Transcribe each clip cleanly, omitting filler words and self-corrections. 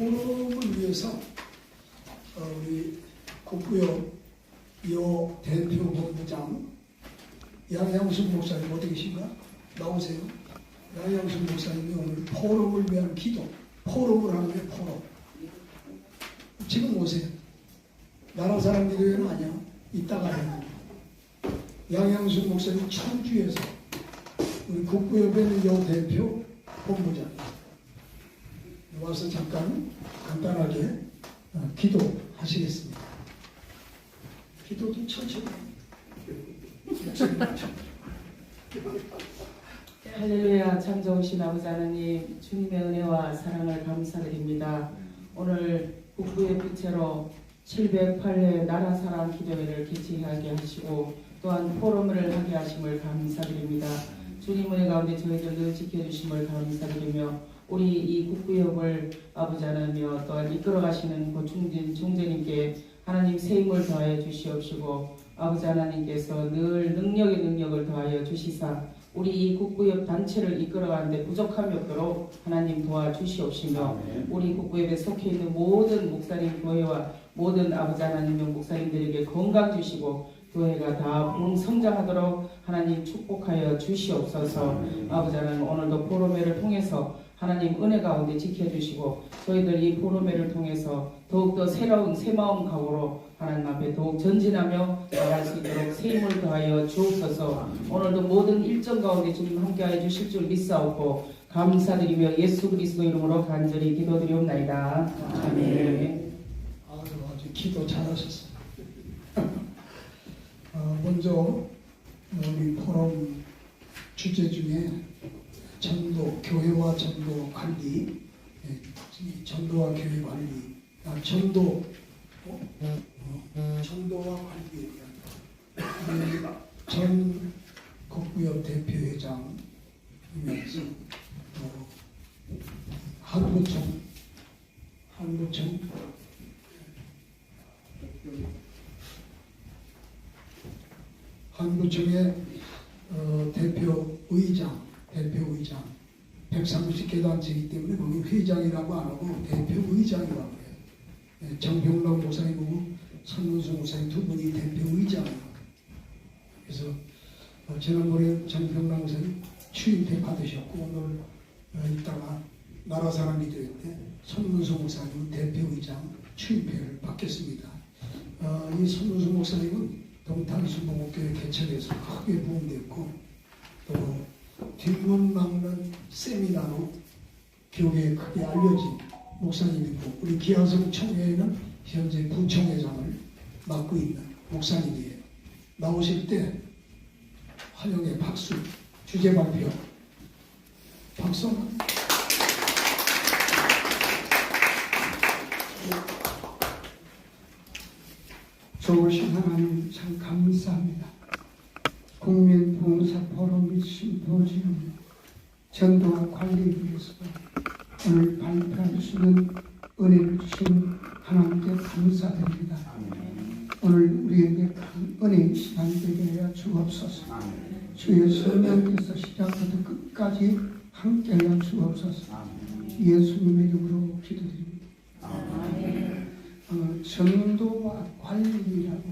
포럼을 위해서 우리 국부역 여 대표 본부장 양양순 목사님 어디 계신가? 나오세요. 양양순 목사님이 오늘 포럼을 위한 기도, 포럼을 하는 게 포럼. 지금 오세요. 나라 사람 기도회는 아니야. 이따가 해요. 양양순 목사님 청주에서 우리 국부협의 여 대표 본부장 와서 잠깐 간단하게 기도하시겠습니다. 기도도 천천히. 할렐루야. 참 좋으신 아버지 하나님, 주님의 은혜와 사랑을 감사드립니다. 오늘 국부의 빛으로 708회 나라 사랑 기도회를 개최하게 하시고 또한 포럼을 하게 하심을 감사드립니다. 주님 은혜 가운데 저희들 늘 지켜주심을 감사드리며 우리 이 국부협을 아버지 하나며 또한 이끌어가시는 고충진 총재님께 하나님 새 힘을 더하여 주시옵시고 아버지 하나님께서 늘 능력을 더하여 주시사 우리 이 국부협 단체를 이끌어가는데 부족함이 없도록 하나님 도와주시옵시며 우리 국부협에 속해 있는 모든 목사님 교회와 모든 아버지 하나님의 목사님들에게 건강 주시고 교회가 다 성장하도록 하나님 축복하여 주시옵소서. 아버지 하나님 오늘도 포럼회를 통해서 하나님 은혜 가운데 지켜주시고 저희들 이 포럼회를 통해서 더욱더 새로운 새마음 각오로 하나님 앞에 더욱 전진하며 나갈 수 있도록 새 힘을 더하여 주옵소서. 오늘도 모든 일정 가운데 주님 함께하여 주실 줄 믿사옵고 감사드리며 예수 그리스도 이름으로 간절히 기도드리옵나이다. 아멘. 아주 기도 잘하셨어요. 먼저 우리 포럼 주제 중에 전도, 교회와 전도 관리, 전도와 교회 관리, 전도와 관리에 대한 전 국부협 대표회장이면서 한구청의 대표의장 130개 단체이기 때문에 거기 회장이라고 안 하고 대표의장이라고 해요. 정평락 목사님하고 천문수 목사님 두 분이 대표의장이라고. 그래서 지난번에 정평락 목사님 취임회 받으셨고 오늘 이따가 나라사랑 기도회 때 천문수 목사님은 대표의장 취임회를 받겠습니다. 이 천문수 목사님은 동탄수목교회 개척에서 크게 부흥됐고 또 뒷문 막는 세미나로 교회에 크게 알려진 목사님이고 우리 기아성 총회에는 현재 부총회장을 맡고 있는 목사님이에요. 나오실 때 환영의 박수, 주제 발표 박수. 좋으신 하나님 참 감사합니다. 국민봉사포럼 및 심포지움 전도와 관리에 위해서 오늘 발표할 수 있는 은혜를 주신 하나님께 감사드립니다. 오늘 우리에게 큰 은혜의 시간 되게 하여 주옵소서. 주의 성령께서 시작부터 끝까지 함께하여 주옵소서. 예수님의 이름으로 기도드립니다. 전도와 관리라고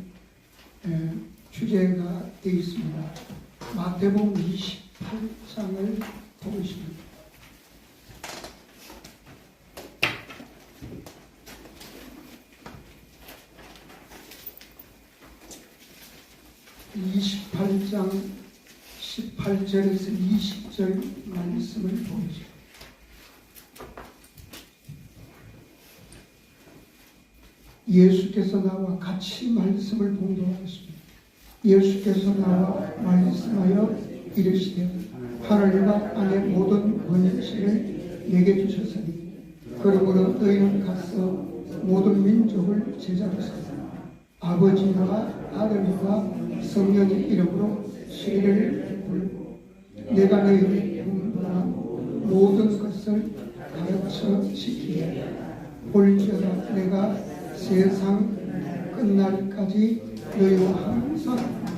주제가 되어 있습니다. 마태복음 28장을 보시면 28장 18절에서 20절 말씀을 보시죠. 예수께서 나와 같이 말씀을 봉독하였습니다. 예수께서 나와 말씀하여 이르시되 하늘과 땅의 모든 권세를 내게 주셨으니 그러므로 너희는 가서 모든 민족을 제자로 삼아 아버지와 아들과 성령의 이름으로 세례를 베풀고 내가 너희에게 분부한 모든 것을 가르쳐 지키라. 볼지어다 내가 세상 끝날까지 너희와 항상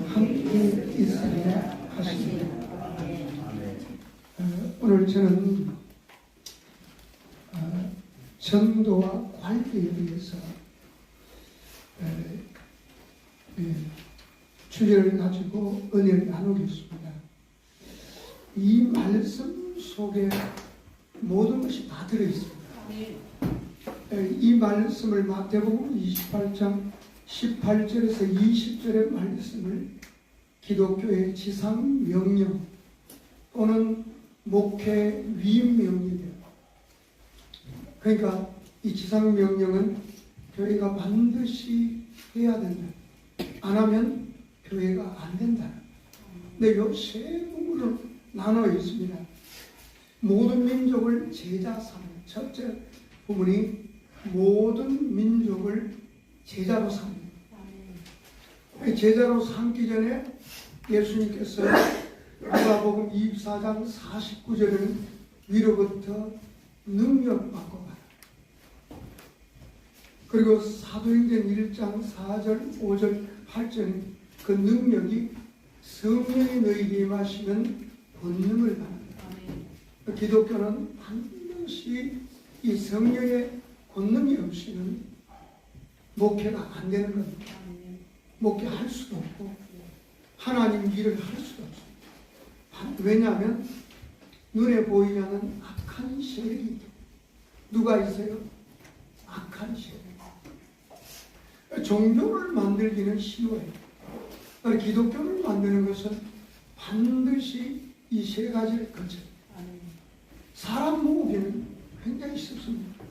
함께 있으리라 하십니다. 오늘 저는 전도와 관리에 대해서 주제를 가지고 은혜를 나누겠습니다. 이 말씀 속에 모든 것이 다 들어있습니다. 이 말씀을 마태복음 28장 18절에서 20절의 말씀을 기독교의 지상 명령 또는 목회 위임 명령이에요. 그러니까 이 지상 명령은 교회가 반드시 해야 된다. 안 하면 교회가 안 된다. 근데 이 세 부분으로 나눠 있습니다. 모든 민족을 제자 삼는 첫째 부분이 모든 민족을 제자로 삼는. 제자로 삼기 전에 예수님께서 누가복음 24장 49절에는 위로부터 능력 받고 가라. 그리고 사도행전 1장 4절, 5절, 8절은 그 능력이 성령이 너희에게 임하시면 권능을 받는다. 기독교는 반드시 이 성령의 권능이 없이는 목회가 안 되는 겁니다. 목회할 수도 없고 하나님 일을 할 수도 없습니다. 왜냐하면 눈에 보이지 않는 악한 세력이 누가 있어요? 악한 세력. 종교를 만들기는 쉬워요. 기독교를 만드는 것은 반드시 이 세 가지를 거쳐요. 사람 모으기는 굉장히 쉽습니다.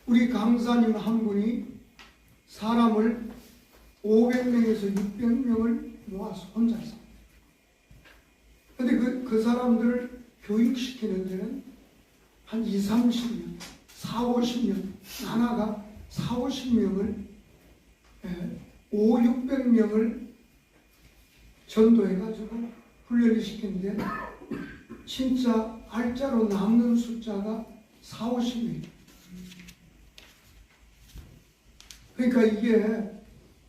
우리 강사님 한 분이 사람을 500명에서 600명을 모아서 혼자서. 근데 그 사람들을 교육시키는 데는 한 2, 30년, 4, 50년, 하나가 4, 50명을 5, 600명을 전도해가지고 훈련을 시키는데 진짜 알짜로 남는 숫자가 4, 50명. 그러니까 이게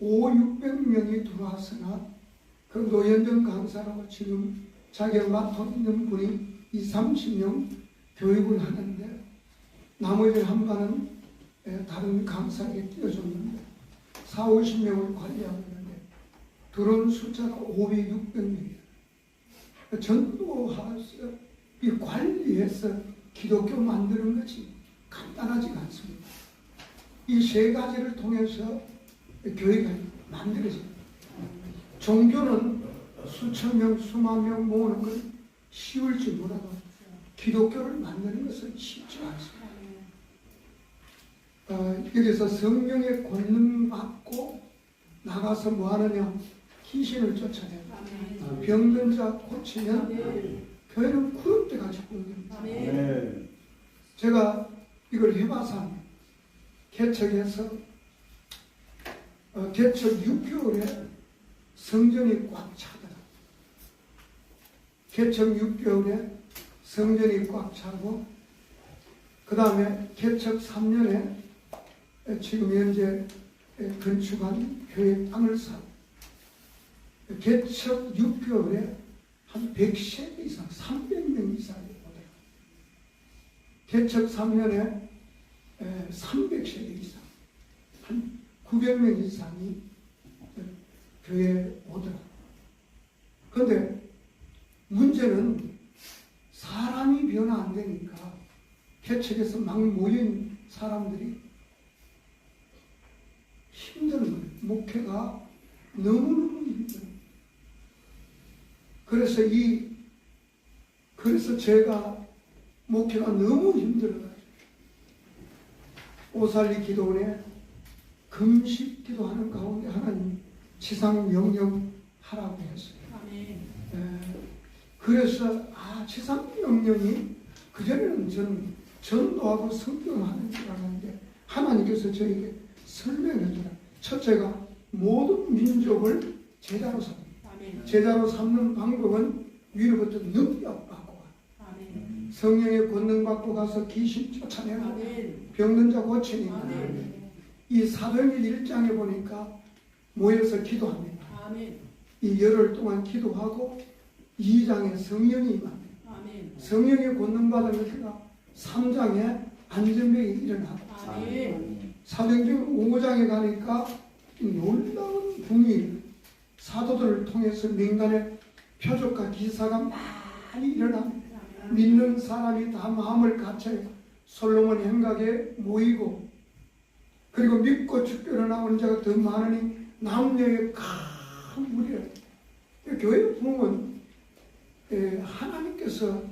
5, 600명이 들어왔으나 그 노현정 강사라고 지금 자기가 맡고 있는 분이 2, 30명 교육을 하는데 나머지 한 반은 다른 강사에게 띄워줬는데 4, 50명을 관리하고 있는데 들어온 숫자가 500, 600명이에요. 전도하면서 이 관리해서 기독교 만드는 것이 간단하지가 않습니다. 이 세 가지를 통해서 교회가 만들어집니다. 종교는 수천 명, 수만 명 모으는 건 쉬울지 몰라도 기독교를 만드는 것은 쉽지 않습니다. 여기서 성령의 권능 받고 나가서 뭐 하느냐? 귀신을 쫓아내요. 병든 자 고치면 교회는 구름대 같이 꾸립니다. 제가 이걸 해봐서 합니다. 개척해서 개척 6개월에 성전이 꽉 차더라. 개척 6개월에 성전이 꽉 차고 그 다음에 개척 3년에 지금 현재 건축한 교회 땅을 사고 개척 6개월에 한 100세대 이상, 300명 이상이 오더라. 개척 3년에 300세대 이상, 한 900명 이상이 교회에 오더라. 그런데 문제는 사람이 변화 안 되니까 개척에서 막 모인 사람들이 힘든 거예요. 목회가 너무너무 힘들어요. 그래서 제가 목회가 너무 힘들어가지고 오살리 기도원에 금식 기도하는 가운데 하나님 지상 명령 하라고 했어요. 그래서 지상 명령이 그전에는 저는 전도하고 성경하는 줄 알았는데 하나님께서 저에게 설명해 주라. 첫째가 모든 민족을 제자로 삼는. 제자로 삼는 방법은 위로부터 능력 받고 가. 성령의 권능 받고 가서 귀신 쫓아내고 병든 자 고치니까. 이 사도행전 1장에 보니까 모여서 기도합니다. 이 열흘 동안 기도하고 2장에 성령이 임합니다. 성령의 권능 받은 것이가 3장에 안전병이 일어나고 아멘. 사도행전 5장에 가니까 이 놀라운 붕이 사도들을 통해서 민간의 표적과 기사가 많이 일어납니다. 믿는 사람이 다 마음을 갖춰 솔로몬 행각에 모이고 그리고 믿고 죽기로 나오는 자가 더 많으니 남녀의 큰 무리라. 교회 부흥은 하나님께서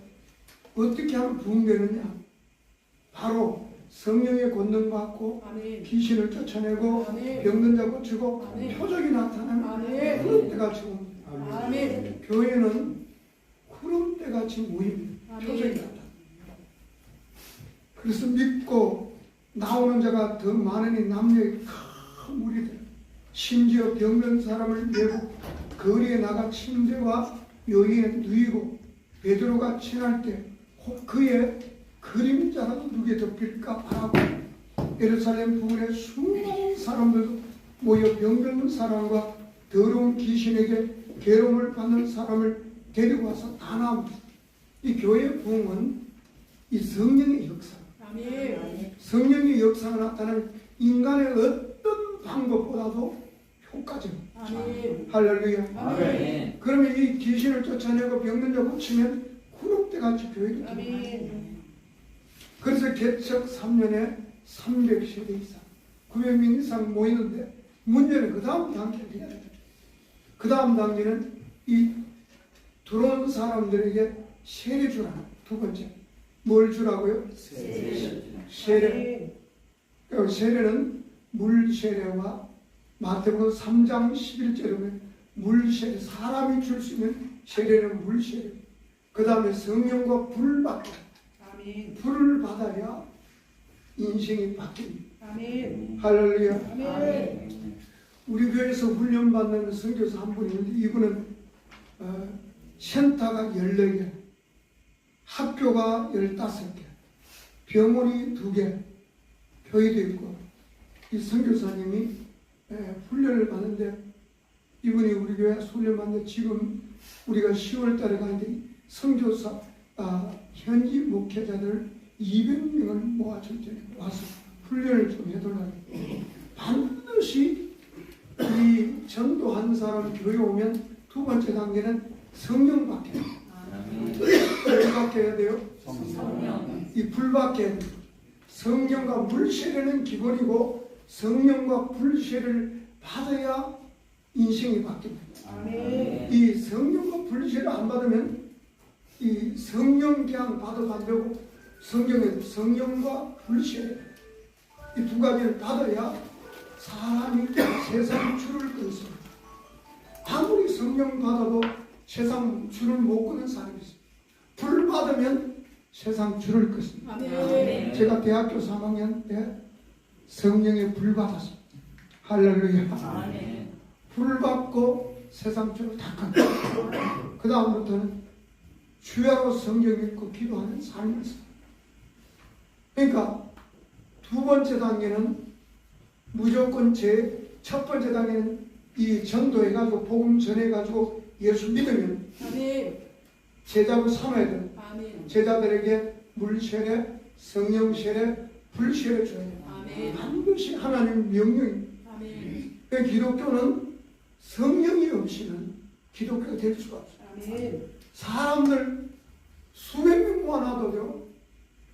어떻게 하면 부흥되느냐? 바로 성령의 권능받고 아멘. 귀신을 쫓아내고 아멘. 병든 자 고치고 아멘. 표적이 나타나는 아멘. 그런 때같이 옵니다. 아멘. 교회는 그런 때같이 모입니다. 아멘. 표적이 나타납니다. 그래서 믿고 나오는 자가 더 많으니 남녀의 큰 무리들 심지어 병든 사람을 메고 거리에 나가 침대와 요인에 누이고 베드로가 친할 때 혹 그의 그림자라도 누게 덮일까 바라고 예루살렘 부근에 수많은 사람들도 모여 병든 사람과 더러운 귀신에게 괴로움을 받는 사람을 데리고 와서 다 나옵니다. 이 교회 부흥은 이 성령의 역사, 아멘. 성령의 역사가 나타나는 인간의 어떤 방법보다도 효과적입니다. 아멘. 할렐루야. 아멘. 그러면 이 귀신을 쫓아내고 병든 자 고치면 구름대같이 교회가 됩니다. 아멘. 그래서 개척 3년에 300세대 이상 900명 이상 모이는데 문제는 그 다음 단계입니다. 그 다음 단계는 이 들어온 사람들에게 세례 주라는 두 번째. 뭘 주라고요? 세례. 그 세례는 물 세례와 마태복음 3장 11절에 보면 물 세례, 사람이 줄 수 있는 세례는 물 세례. 그 다음에 성령과 불 받고 아멘. 불을 받아야 인생이 바뀝니다. 아멘. 할렐루야. 아멘. 우리 교회에서 훈련받는 선교사 한 분이 있는데 이분은 센터가 14개, 학교가 15개, 병원이 2개, 교회도 있고 이 선교사님이 훈련을 받는데 이분이 우리 교회 훈련 받는데 지금 우리가 10월 달에 가는데 선교사 현지 목회자들 200명을 모아줄 테니 와서 훈련을 좀 해달라고. 반드시 이 전도한 사람 교회 오면 두 번째 단계는 성령 받게 해요. 뭘 받게 해야 돼요? 이 불 받게 해야 돼요. 성령과 물 세례는 기본이고 성령과 불 세례를 받아야 인생이 바뀝니다. 아멘. 이 성령과 불 세례를 안 받으면 이 성령 그냥 받아도 안 되고 성경에 성령과 불 세례 이 두 가지를 받아야 사람이 세상 줄을 끊습니다. 아무리 성령 받아도 세상 줄을 못 끊는 사람이 있어요. 불 받으면 세상 줄을 끊습니다. 아멘. 제가 대학교 3학년 때 성령의 불 받았습니다. 할렐루야. 불 받고 세상 줄을 다 끊고 그 다음부터는 주야로 성경 읽고 기도하는 삶이 있어요. 그러니까 두 번째 단계는 무조건 첫 번째 단계는 이 전도해가지고 복음 전해가지고 예수 믿으면 아멘. 제자로 삼아야 돼요. 아멘. 제자들에게 물 세례, 성령 세례, 불 세례 줘야 돼요. 아멘. 반드시 하나님 명령입니다. 아멘. 그 기독교는 성령이 없이는 기독교가 될 수가 없어요. 아멘. 사람들 수백 명 모아놔도요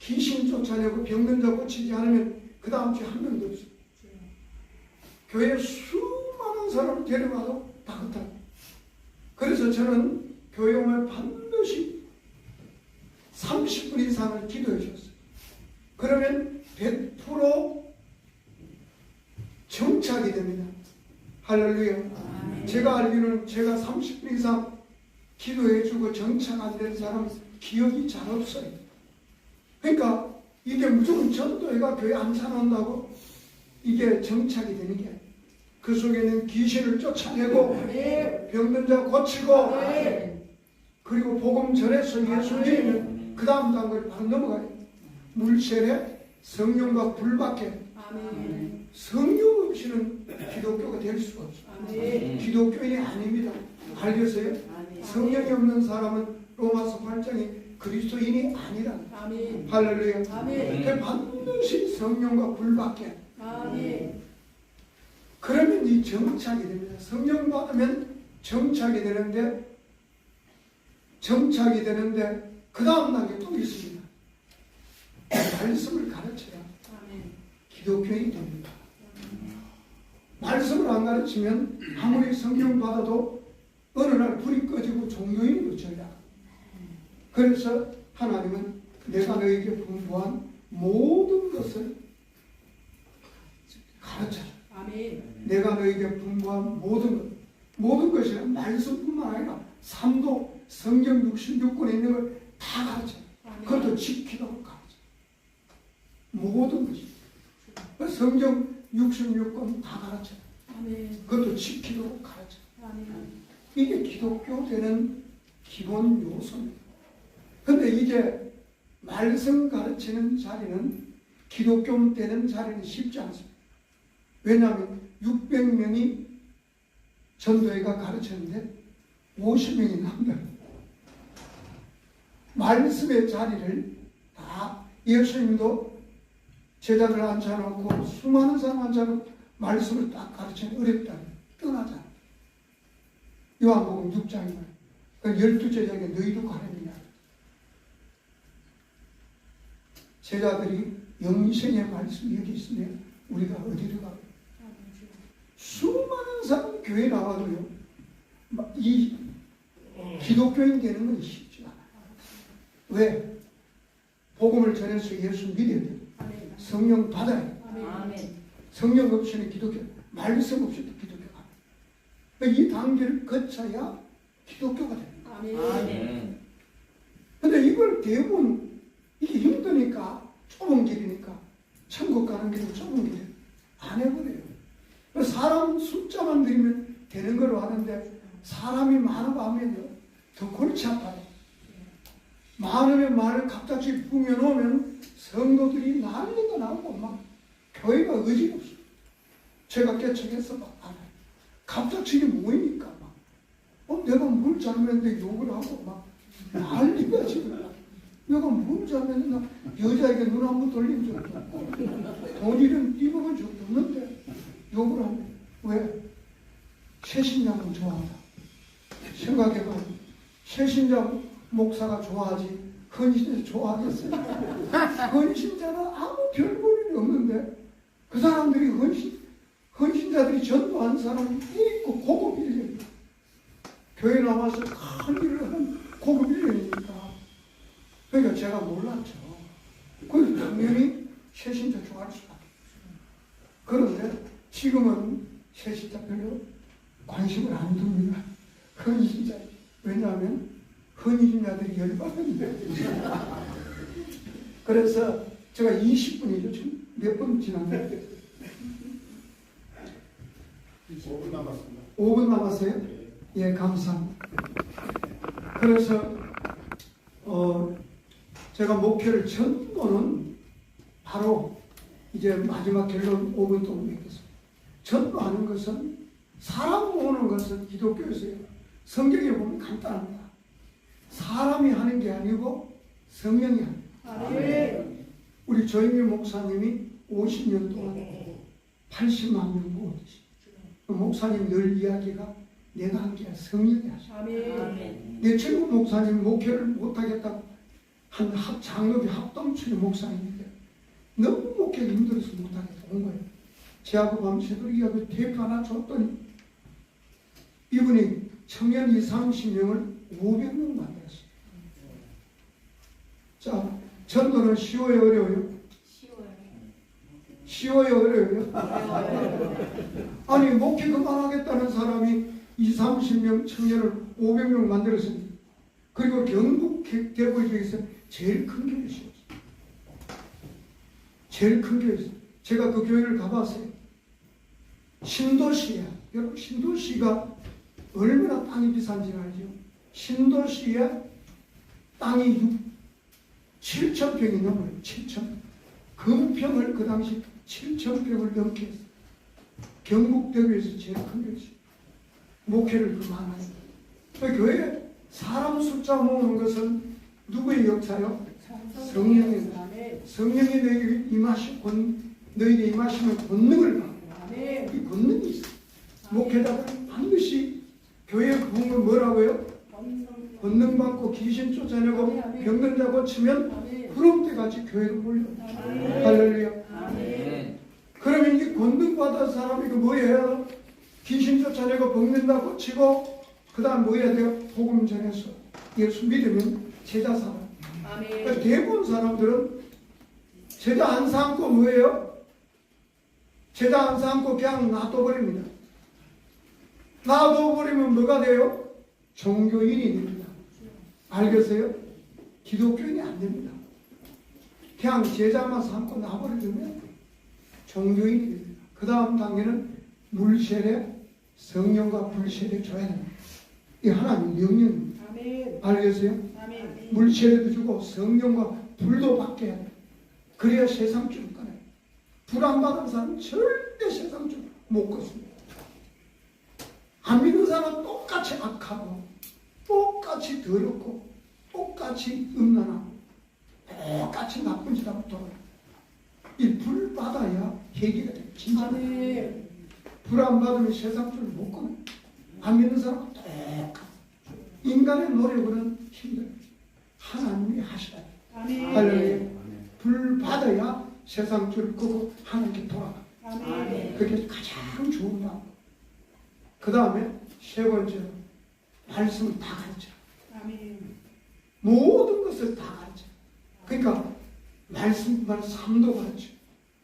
귀신 쫓아내고 병든 자 고치지 않으면 그 다음 주에 한 명도 없어요. 교회에 수많은 사람을 데려가도 다 그렇다. 그래서 저는 교회 오면 반드시 30분 이상을 기도해 줬어요. 그러면 100% 정착이 됩니다. 할렐루야. 제가 알기로는 제가 30분 이상 기도해주고 정착 안 되는 사람은 기억이 잘 없어요. 그러니까 이게 무조건 전도회가 교회 안 차놓는다고 이게 정착이 되는 게 아니에요. 그 속에는 귀신을 쫓아내고 병든 자 고치고 그리고 복음 전해서 예수 믿으면 그 다음 단계를 바로 넘어가요. 물세례, 성령과 불밖에 아멘. 성령 없이는 기독교가 될 수가 없어요. 기독교인이 아닙니다. 알겠어요? 성령이 없는 사람은 로마서 8장에 그리스도인이 아니라. 아멘. 할렐루야. 아멘. 그 반드시 성령과 불밖에. 아멘. 그러면 이 정착이 됩니다. 성령 받으면 정착이 되는데 그 다음 단계 또 있습니다. 말씀을 가르쳐야 아멘. 기독교인이 됩니다. 말씀을 안 가르치면 아무리 성령 받아도 어느 날 불이 꺼지고 종교인으로 전락. 그래서 하나님은 내가 너에게 분부한 모든 것을 가르쳐라. 아멘. 내가 너에게 분부한 모든 것이란 말씀뿐만 아니라 삶도 성경 66권에 있는 걸 다 가르쳐라. 그것도 지키도록 가르쳐라. 모든 것이. 성경 66권 다 가르쳐라. 아멘. 그것도 지키도록 가르쳐라. 아멘. 이게 기독교 되는 기본 요소입니다. 근데 이제 말씀 가르치는 자리는 기독교 되는 자리는 쉽지 않습니다. 왜냐하면 600명이 전도회가 가르쳤는데 50명이 남들 말씀의 자리를 다 예수님도 제자들 앉혀놓고 수많은 사람 앉혀놓고 말씀을 딱 가르치는 어렵다. 떠나자. 요한복음 6장이면 그 12제자에게 너희도 가르치냐. 제자들이 영생의 말씀이 여기 있으면 우리가 어디로 가요? 수많은 사람 교회 나와도요, 이 기독교인 되는 건 쉽지 않아요. 왜? 복음을 전해서 예수 믿어야 돼요. 아멘. 성령 받아야 돼요. 아멘. 성령 없이는 기독교, 말씀 없이도 기독교가 안 돼요. 이 단계를 거쳐야 기독교가 됩니다. 아멘. 근데 이걸 대부분 이게 힘드니까, 좁은 길이니까, 천국 가는 길은 좁은 길이에요. 안 해버려요. 사람 숫자만 들이면 되는 걸로 하는데 사람이 많고 하면요 더 골치 아파요. 많으면 말을 갑자기 붕여놓으면 성도들이 난리가 나고 막 교회가 의지가 없어요. 제가 개척해서 막 안 해요. 갑자기 모이니까 막 내가 뭘 잘못했는데 욕을 하고 막 난리가 지금. 내가 뭘 잘못했나 여자에게 눈 한 번 돌린 적도 없고 돈 잃은 입어본 적도 없는데 욕을 하네. 왜? 새신자는 좋아한다. 생각해봐. 새신자 목사가 좋아하지 헌신자 좋아하겠어요? 헌신자는 아무 별 볼 일이 없는데 그 사람들이 헌신자들이 전도한 사람이 있고 고급 인력 교회 나와서 큰 일을 하는 고급 인력이니까 그러니까 제가 몰랐죠. 그래서 당연히 새신자 좋아할 수밖에 없어요. 그런데 지금은 새신자 별로 관심을 안 둡니다. 헌신자. 왜냐하면 헌신자들이 열받는데. 그래서 제가 20분이죠. 지금 몇 분 지났나요? 5분 남았습니다. 5분 남았어요? 예, 감사합니다. 그래서 제가 목표를 전도는 바로 이제 마지막 결론 5분 동안 맺겠습니다. 전도하는 것은 사람 모으는 것은 기독교에서요. 성경에 보면 간단합니다. 사람이 하는 게 아니고 성령이 하는 거예요. 아멘. 우리 조영일 목사님이 50년 동안 80만 명 모으듯이 목사님 늘 이야기가 내가 한 게 아니라 성령이 하셔. 아멘. 내 친구 목사님 목회를 못하겠다고 한 장로교 합동치료 목사님인데 너무 목회가 힘들어서 못하겠다 온 거예요. 제하고 밤새도록 그 테이프 하나 줬더니 이분이 청년 20, 30명을 500명 만들었어요. 자, 전도는 쉬워요, 어려워요? 쉬워요, 어려워요? 아니, 목회 그만하겠다는 사람이 20, 30명 청년을 500명 만들었습니다. 그리고 경북 대구 지역에서 제일 큰 교회였어요. 제일 큰 교회였어요. 제가 그 교회를 가봤어요. 신도시야. 여러분, 신도시가 얼마나 땅이 비싼지 알죠? 신도시에 땅이 7,000평이 넘어요. 7,000평. 금평을 그 당시 7,000평을 넘게 했어요. 경북 대구에서 제일 큰 교회였어요. 목회를 그만하요. 그 교회에 사람 숫자 모으는 것은 누구의 역사요? 성령의. 성령이 너희에게 너희에게 임하시면 권능을 받고, 이 권능이 있어. 목회자들은 반드시 교회 부흥을 뭐라고요? 권능 받고 귀신 쫓아내고 병든 자 고치면 구름대같이 교회로 몰려. 할렐루야. 그러면 이 권능 받은 사람이 그 뭐예요? 귀신 쫓아내고 병든다 고치고 그 다음 뭐 해야 돼요? 복음 전해서 예수 믿으면 제자 삼아. 그러니까 대부분 사람들은 제자 안 삼고 뭐예요? 제자 안 삼고 그냥 놔둬버립니다. 놔둬버리면 뭐가 돼요? 종교인이 됩니다. 알겠어요? 기독교인이 안 됩니다. 그냥 제자만 삼고 놔버리면 종교인이 됩니다. 그 다음 단계는 물세례, 성령과 불세례 줘야 됩니다. 이 하나님 명령입니다. 알겠어요? 물세례도 주고 성령과 불도 받게 해야 돼요. 그래야 세상 줄 거예요. 불 안 받은 사람은 절대 세상 줄 못 걷습니다. 안 믿는 사람은 똑같이 악하고 똑같이 더럽고 똑같이 음란하고 똑같이 나쁜 짓 하고 돌아요. 이 불 받아야 해결이 돼요. 진짜. 불 안 받으면 세상 줄 못 걷어요. 안 믿는 사람은 똑같아. 인간의 노력으로는 힘들어요. 하나님이 하시다. 할렐루야. 불 받아야 세상 줄 끄고 하나님께 돌아가. 그게 가장 좋은 방법. 그 다음에 세 번째로 말씀을 다 가르쳐. 모든 것을 다 가르쳐. 그러니까 말씀만 삶도 가르쳐.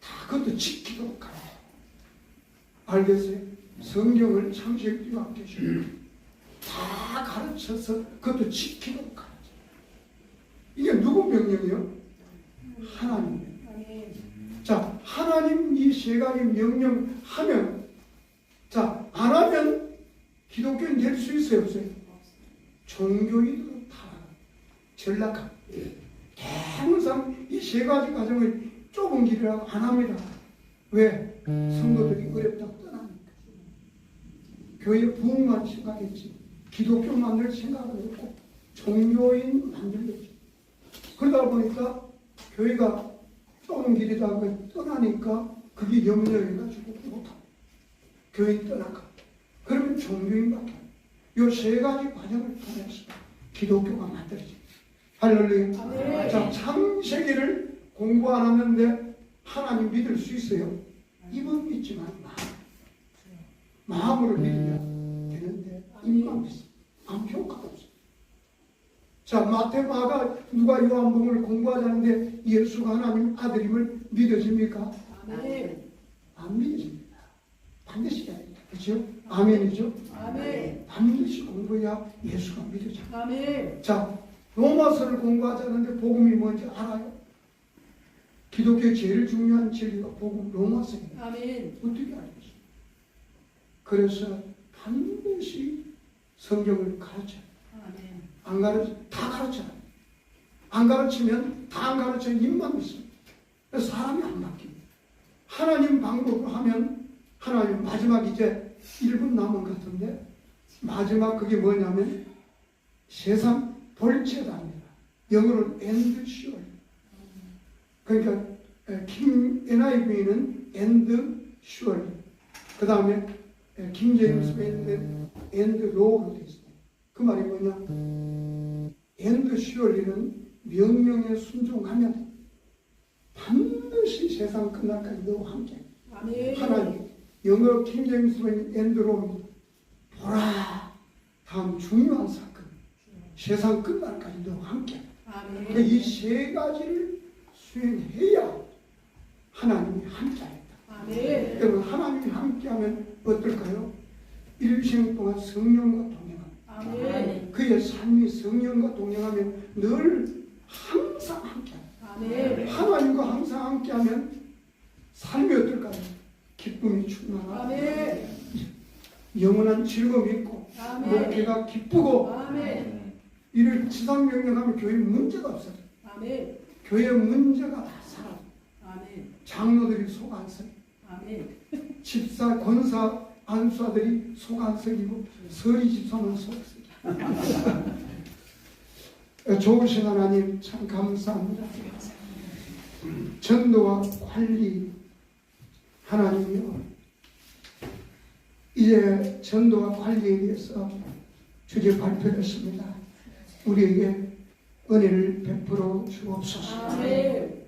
다 그것도 지키도록 가르쳐. 알겠어요? 성경을 창세기 요한계시록 다 가르쳐서 그것도 지키도록 가르쳐. 이게 누구 명령이요? 하나님 명령. 자, 하나님 이 세 가지 명령하면, 자, 안 하면 기독교인 될 수 있어요, 없어요? 종교인으로 다 전락하고. 항상 이 세 가지 과정을 좁은 길이라고 안 합니다. 왜? 성도들이 어렵다고 떠나니까. 교회 부흥만 생각했지 기독교 만들 생각은 없고 종교인 만들겠지. 그러다 보니까 교회가 좁은 길이라고 떠나니까 그게 염려해가지고 못하고 교인 떠나가. 그러면 종교인밖에 요 세 가지 과정을 통해서 기독교가 만들어집니다. 할렐루야. 자, 창세기를 공부 안 하는데 하나님 믿을 수 있어요? 입은 믿지만 마음으로 믿으면 되는데 입만 믿어. 아무 효과가 없어. 자, 마태, 마가, 누가 요한복음을 공부하지 않는데 예수가 하나님 아들임을 믿어집니까? 안 믿어집니다. 반드시 해야 됩니다. 그렇죠? 아멘이죠? 반드시 공부해야 예수가 믿어져요. 자, 로마서를 공부하지 않는데 복음이 뭔지 알아요? 기독교의 제일 중요한 진리가 복음 로마서입니다. 어떻게 알겠어요? 그래서 반드시 성경을 가르쳐요. 안 가르쳐, 다 가르쳐요. 안 가르치면 다 안 가르쳐 입만 있어요. 그래서 사람이 안 바뀝니다. 하나님 방법으로 하면 하나님 마지막 이제 1분 남은 것 같은데 마지막 그게 뭐냐면 세상 볼체답니다. 영어로는 end sure. 그러니까 킹 NIV는 end sure. 그 다음에 킹 제임스 베이는 end law로 되어 있습니다. 그 말이 뭐냐? end sure는 명령에 순종하면 반드시 세상 끝날까지 너와 함께. 하나님 영어 킹 제임스 베이는 end law입니다. 보라 다음 중요한 사건 세상 끝날까지 너와 함께. 이 세 가지를 수행해야 하나님이 함께하겠다. 여러분 하나님이 함께하면 어떨까요? 일생 동안 성령과 동행합니다. 그의 삶이 성령과 동행하면 늘 항상 함께합니다. 하나님과 항상 함께하면 삶이 어떨까요? 기쁨이 충만하고 영원한 즐거움이 있고 목회가 기쁘고 이를 지상명령하면 교회 문제가 없어요. 교회 문제가 다 사라져. 장로들이 속 안 썩. 집사, 권사, 안수아들이 속 안 썩이고 서리 집사만 속 썩. 좋으신 하나님 참 감사합니다. 전도와 관리 하나님이요, 이제 전도와 관리에 대해서 주제 발표했습니다. 우리에게 은혜를 베풀어 주옵소서. 아멘.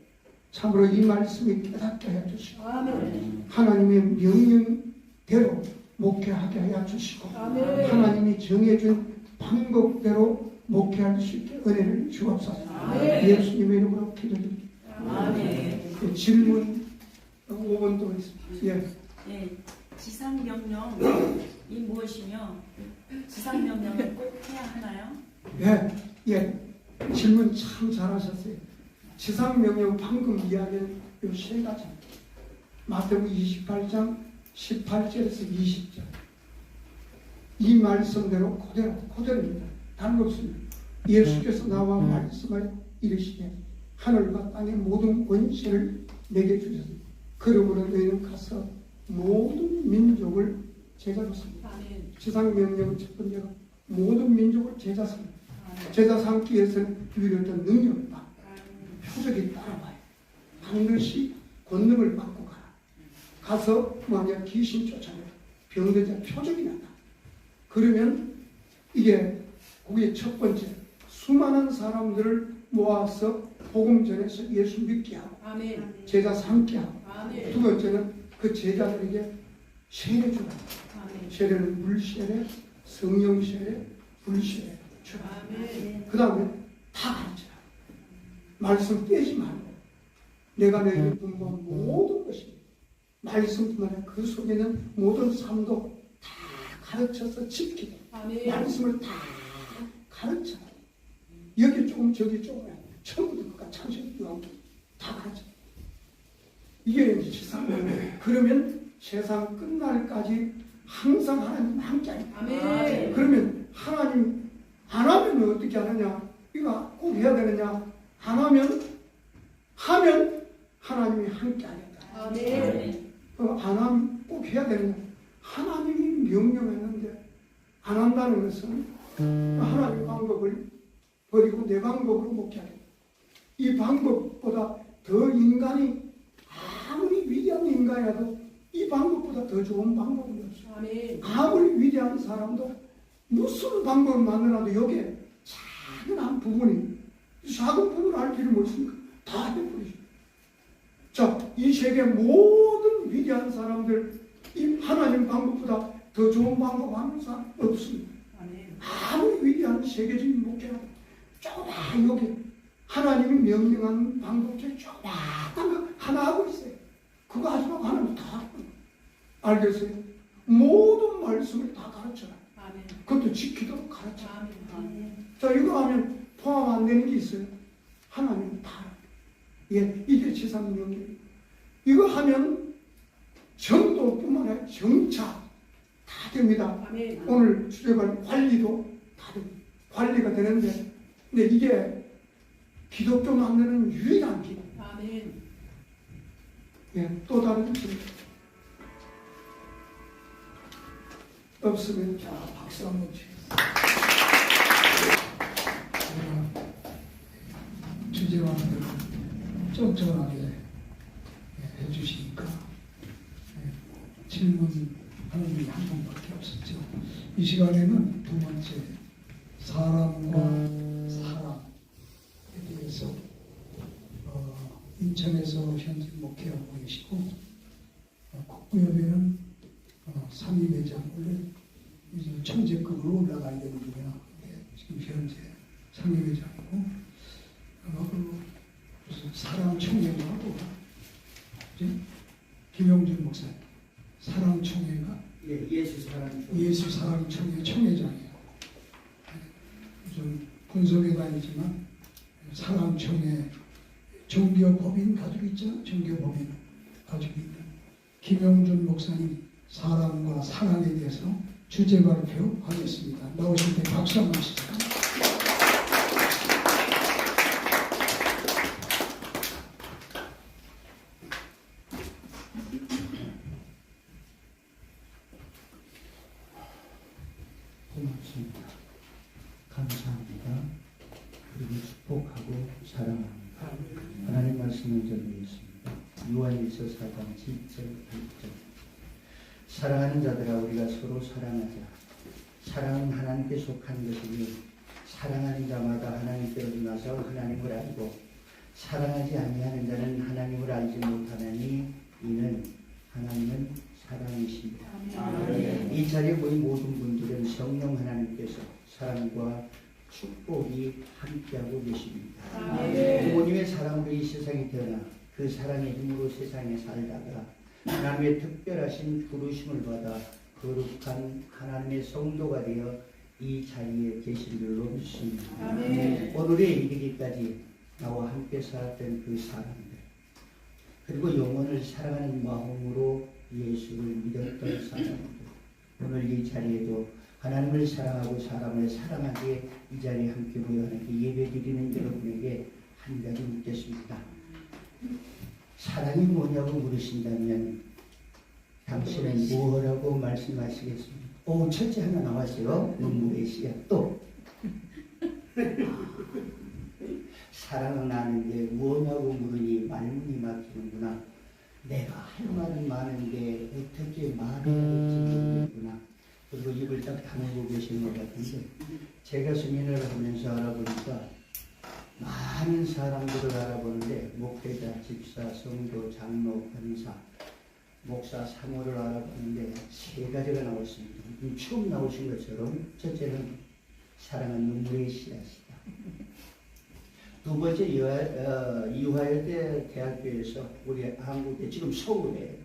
참으로 이 말씀이 깨닫게 하여 주시고 아멘. 하나님의 명령대로 목회하게 하여 주시고 아멘. 하나님이 정해준 방법대로 목회할 수 있게 은혜를 주옵소서. 아멘. 예수님의 이름으로 기도드립니다. 아멘. 그 질문 5번 또 있습니다. 예. 예, 지상명령이 무엇이며 지상명령을 꼭 해야 하나요? 예. 질문 참 잘하셨어요. 지상명령 방금 이야기는 이 세 가지입니다. 마태복음 28장 18절에서 20절. 이 말씀대로 그대로입니다. 다른 거 없습니다. 예수께서 나와 말씀을 이르시되 하늘과 땅의 모든 권세를 내게 주셨습니다. 그러므로 너희는 가서 모든 민족을 제자로 삼으라. 아멘. 지상명령 첫 번째가 모든 민족을 제자 삼으라. 제자 삼기 위해서는 유일했던 능력을 받고 표적이 따라와요. 반드시 권능을 받고 가라. 가서 만약 귀신 쫓아내라. 병든 자 표적이 나다. 그러면 이게 그게 첫 번째, 수많은 사람들을 모아서 복음 전해서 예수 믿게 하고 아멘. 제자 삼게 하고, 아멘. 두 번째는 그 제자들에게 세례 주라. 아멘. 세례는 물세례, 성령 세례, 불세례 주라. 아멘. 그 다음에 다 가르쳐라. 말씀 빼지 말고 내가 너희에게 분부한 모든 것이 말씀뿐만 아니라 그 속에는 모든 삶도 다 가르쳐서 지키고 아멘. 말씀을 다 가르쳐. 여기 조금 저기 조금 전부 다 창세기 다 가르쳐. 이게 이제 세상이에요. 그러면 세상 끝날까지 항상 하나님 함께 아멘. 하니까. 그러면 하나님 안 하면 어떻게 하느냐? 이거 꼭 해야 되느냐? 안 하면 하나님이 함께 하겠다. 아멘. 안 하면 꼭 해야 되느냐? 하나님이 명령했는데 안 한다는 것은 하나님의 방법을 버리고 내 방법으로 목회하겠다. 이 방법보다 더 인간이 아무리 위대한 인간이라도 이 방법보다 더 좋은 방법은 없어요. 아멘. 아무리 위대한 사람도 무슨 방법을 만들어도 여기에 작은 한 부분이 작은 부분을 할 필요 없으니까 다 해버리죠. 자, 이 세계 모든 위대한 사람들 이 하나님 방법보다 더 좋은 방법 하는 사람 없습니다. 아멘. 아무리 위대한 세계적인 목회라도 조그만 여기 하나님이 명령하는 방법 중에 조그만 거 하나 하고 있어요. 그거 하지 말고 하나님 다 하고 있어요. 알겠어요? 모든 말씀을 다 가르쳐라. 아멘. 그것도 지키도록 가르쳐. 아멘. 자, 이거 하면 포함 안 되는 게 있어요. 하나님 다. 예, 이게 지상명령. 이거 하면 정도뿐만 아니라 정차 다 됩니다. 아멘. 오늘 주제가 관리도 다 됩니다. 관리가 되는데, 근데 이게 기독교 만드는 유일한 길. 아멘. 예, 또 다른 길. 없으면 자, 박수 한번 주세요. 주제와는 쫀쫀하게 해주시니까 질문하는 분이 한 분밖에 없었죠. 이 시간에는 두 번째 사람과 사람에 대해서 인천에서 현재 목회하고 계시고 국부협에는 상임회장 원래 이제 청제급으로 올라가야 되는 분이야. 지금 현재 상임회장이고 무슨 사랑총회도 하고 김용준 목사님 사랑총회가 예수 사랑총회 총회장이에요. 요즘 분석에 다니지만 사랑총회 종교법인 가지고 있죠. 종교법인 가지고 있는 김용준 목사님 사랑과 사랑에 대해서 주제 발표하겠습니다. 나오실 때 박수 한번 주시죠. 고맙습니다. 감사합니다. 그리고 고린도전서 4장 7절 8절. 사랑하는 자들아 우리가 서로 사랑하자. 사랑은 하나님께 속한 것이니 사랑하는 자마다 하나님께로 나서 하나님을 알고 사랑하지 아니하는 자는 하나님을 알지 못하나니 이는 하나님은 사랑이십니다. 이 자리에 모인 모든 분들은 성령 하나님께서 사랑과 축복이 함께하고 계십니다. 부모님의 사랑으로 이 세상에 태어나 그 사랑의 힘으로 세상에 살다가 하나님의 특별하신 부르심을 받아 거룩한 하나님의 성도가 되어 이 자리에 계신 줄로 믿습니다. 오늘에 이르기까지 나와 함께 살았던 그 사람들 그리고 영혼을 사랑하는 마음으로 예수를 믿었던 사람들 오늘 이 자리에도 하나님을 사랑하고 사람을 사랑하기에 이 자리에 함께 모여 하나님께 예배드리는 여러분에게 한 가지 묻겠습니다. 사랑이 뭐냐고 물으신다면 당신은 뭐라고 말씀하시겠습니까? 오, 첫째 하나 나왔어요. 눈물의 씨앗. 또 사랑은 아는데 뭐냐고 물으니 말문이 막히는구나. 내가 할 말은 많은데 어떻게 말을 할지 모르겠구나. 그리고 입을 딱 다물고 계시는 것 같은데 제가 승인을 하면서 알아보니까 많은 사람들을 알아보는데 목회자, 집사, 성도, 장로, 권사, 목사, 사모를 알아보는데 세 가지가 나왔습니다. 처음 나오신 것처럼 첫째는 사랑은 눈물의 씨앗이다. 두 번째 이화여대 대학교에서 우리 한국에 지금 서울에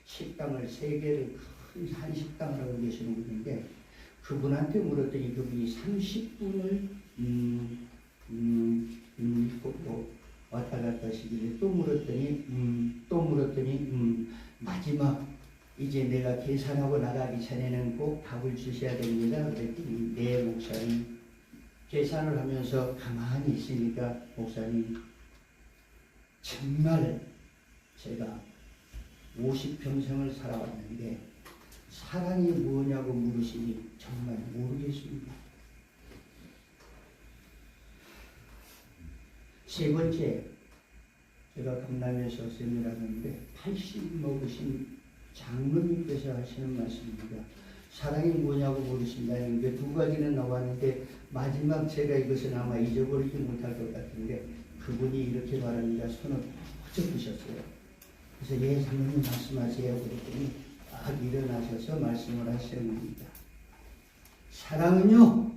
식당을 세 개를 큰 한식당을 하고 계시는 분인데 그분한테 물었더니 그분이 30분을 왔다 갔다 하시길래 또 물었더니 마지막 이제 내가 계산하고 나가기 전에는 꼭 답을 주셔야 됩니다. 그랬더니 네 목사님 계산을 하면서 가만히 있으니까 목사님 정말 제가 50평생을 살아왔는데 사랑이 뭐냐고 물으시니 정말 모르겠습니다. 세 번째 제가 강남에서 세미나를 하는데 80 먹으신 장로님께서 하시는 말씀입니다. 사랑이 뭐냐고 물으신다는 게 두 가지는 나왔는데 마지막 제가 이것은 아마 잊어버리지 못할 것 같은데 그분이 이렇게 말합니다. 손을 쩍 드셨어요. 그래서 예 장로님 말씀하세요. 그랬더니 딱 일어나셔서 말씀을 하셨습니다. 사랑은요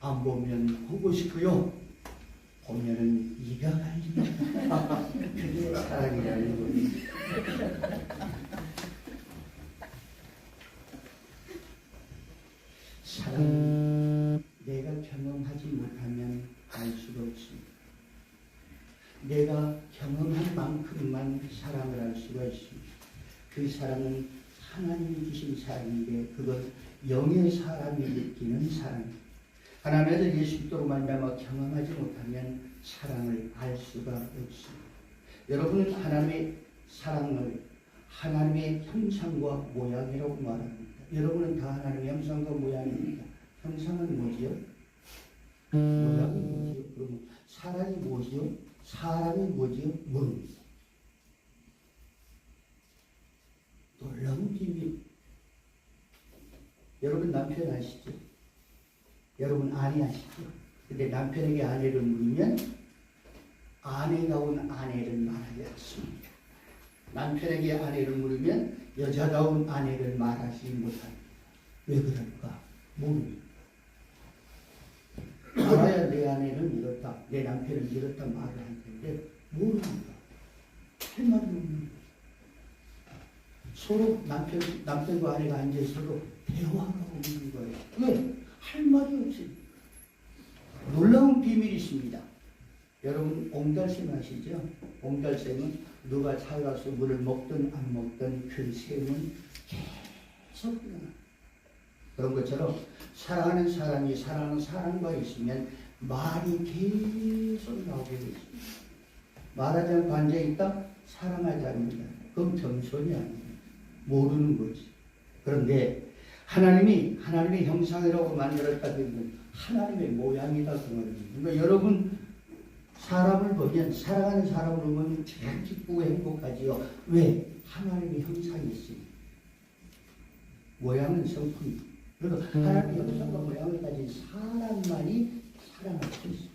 안 보면 보고 싶고요 보면은 이가 갈립니다. 그게 사랑이라는 겁니다. 사랑은 내가 경험하지 못하면 알 수가 없습니다. 내가 경험한 만큼만 사랑을 할 수가 있습니다. 그 사랑은 하나님이 주신 사랑인데 그건 영의 사람이 느끼는 사랑입니다. 하나님의 예수 그리스도로 만나며 경험하지 못하면 사랑을 알 수가 없습니다. 여러분은 하나님의 사랑을 하나님의 형상과 모양이라고 말합니다. 여러분은 다 하나님의 형상과 모양입니다. 형상은 뭐지요? 모양이 뭐지요? 그럼 사랑이 뭐지요? 사람이 뭐지요? 모릅니다. 놀라운 비밀. 여러분 남편 아시죠? 여러분 아내 아시죠? 근데 남편에게 아내를 물으면 아내가 온 아내를 말하지 않습니다. 남편에게 아내를 물으면 여자다운 아내를 말하지 못합니다. 왜 그럴까? 모릅니다. 알아야 내 아내는 이렇다, 내 남편은 이렇다 말을 할 텐데 모릅니다. 할 말이 없는 서로 남편과 아내가 앉아서도 대화를 하고 있는 거예요. 왜? 할 말이 없습니다. 놀라운 비밀이 있습니다. 여러분 옹달샘 아시죠? 옹달샘은 누가 찾아서 물을 먹든 안 먹든 그 샘은 계속 흘러나요. 그런 것처럼 사랑하는 사람이 사랑하는 사람과 있으면 말이 계속 나오게 되습니다. 말하지 않고 앉아있다? 사랑하지 않는다. 그럼 겸손이 아닙니다. 모르는 거지. 그런데 하나님이 하나님의 형상이라고 만들었다는 건 하나님의 모양이다 그 말입니다. 그러니까 여러분 사람을 보면 사랑하는 사람을 보면 참 기쁘고 행복하지요. 왜? 하나님의 형상이 있습니다. 모양은 성품. 그리고 하나님의 형상과 모양을 가진 사람만이 사랑할 수 있습니다.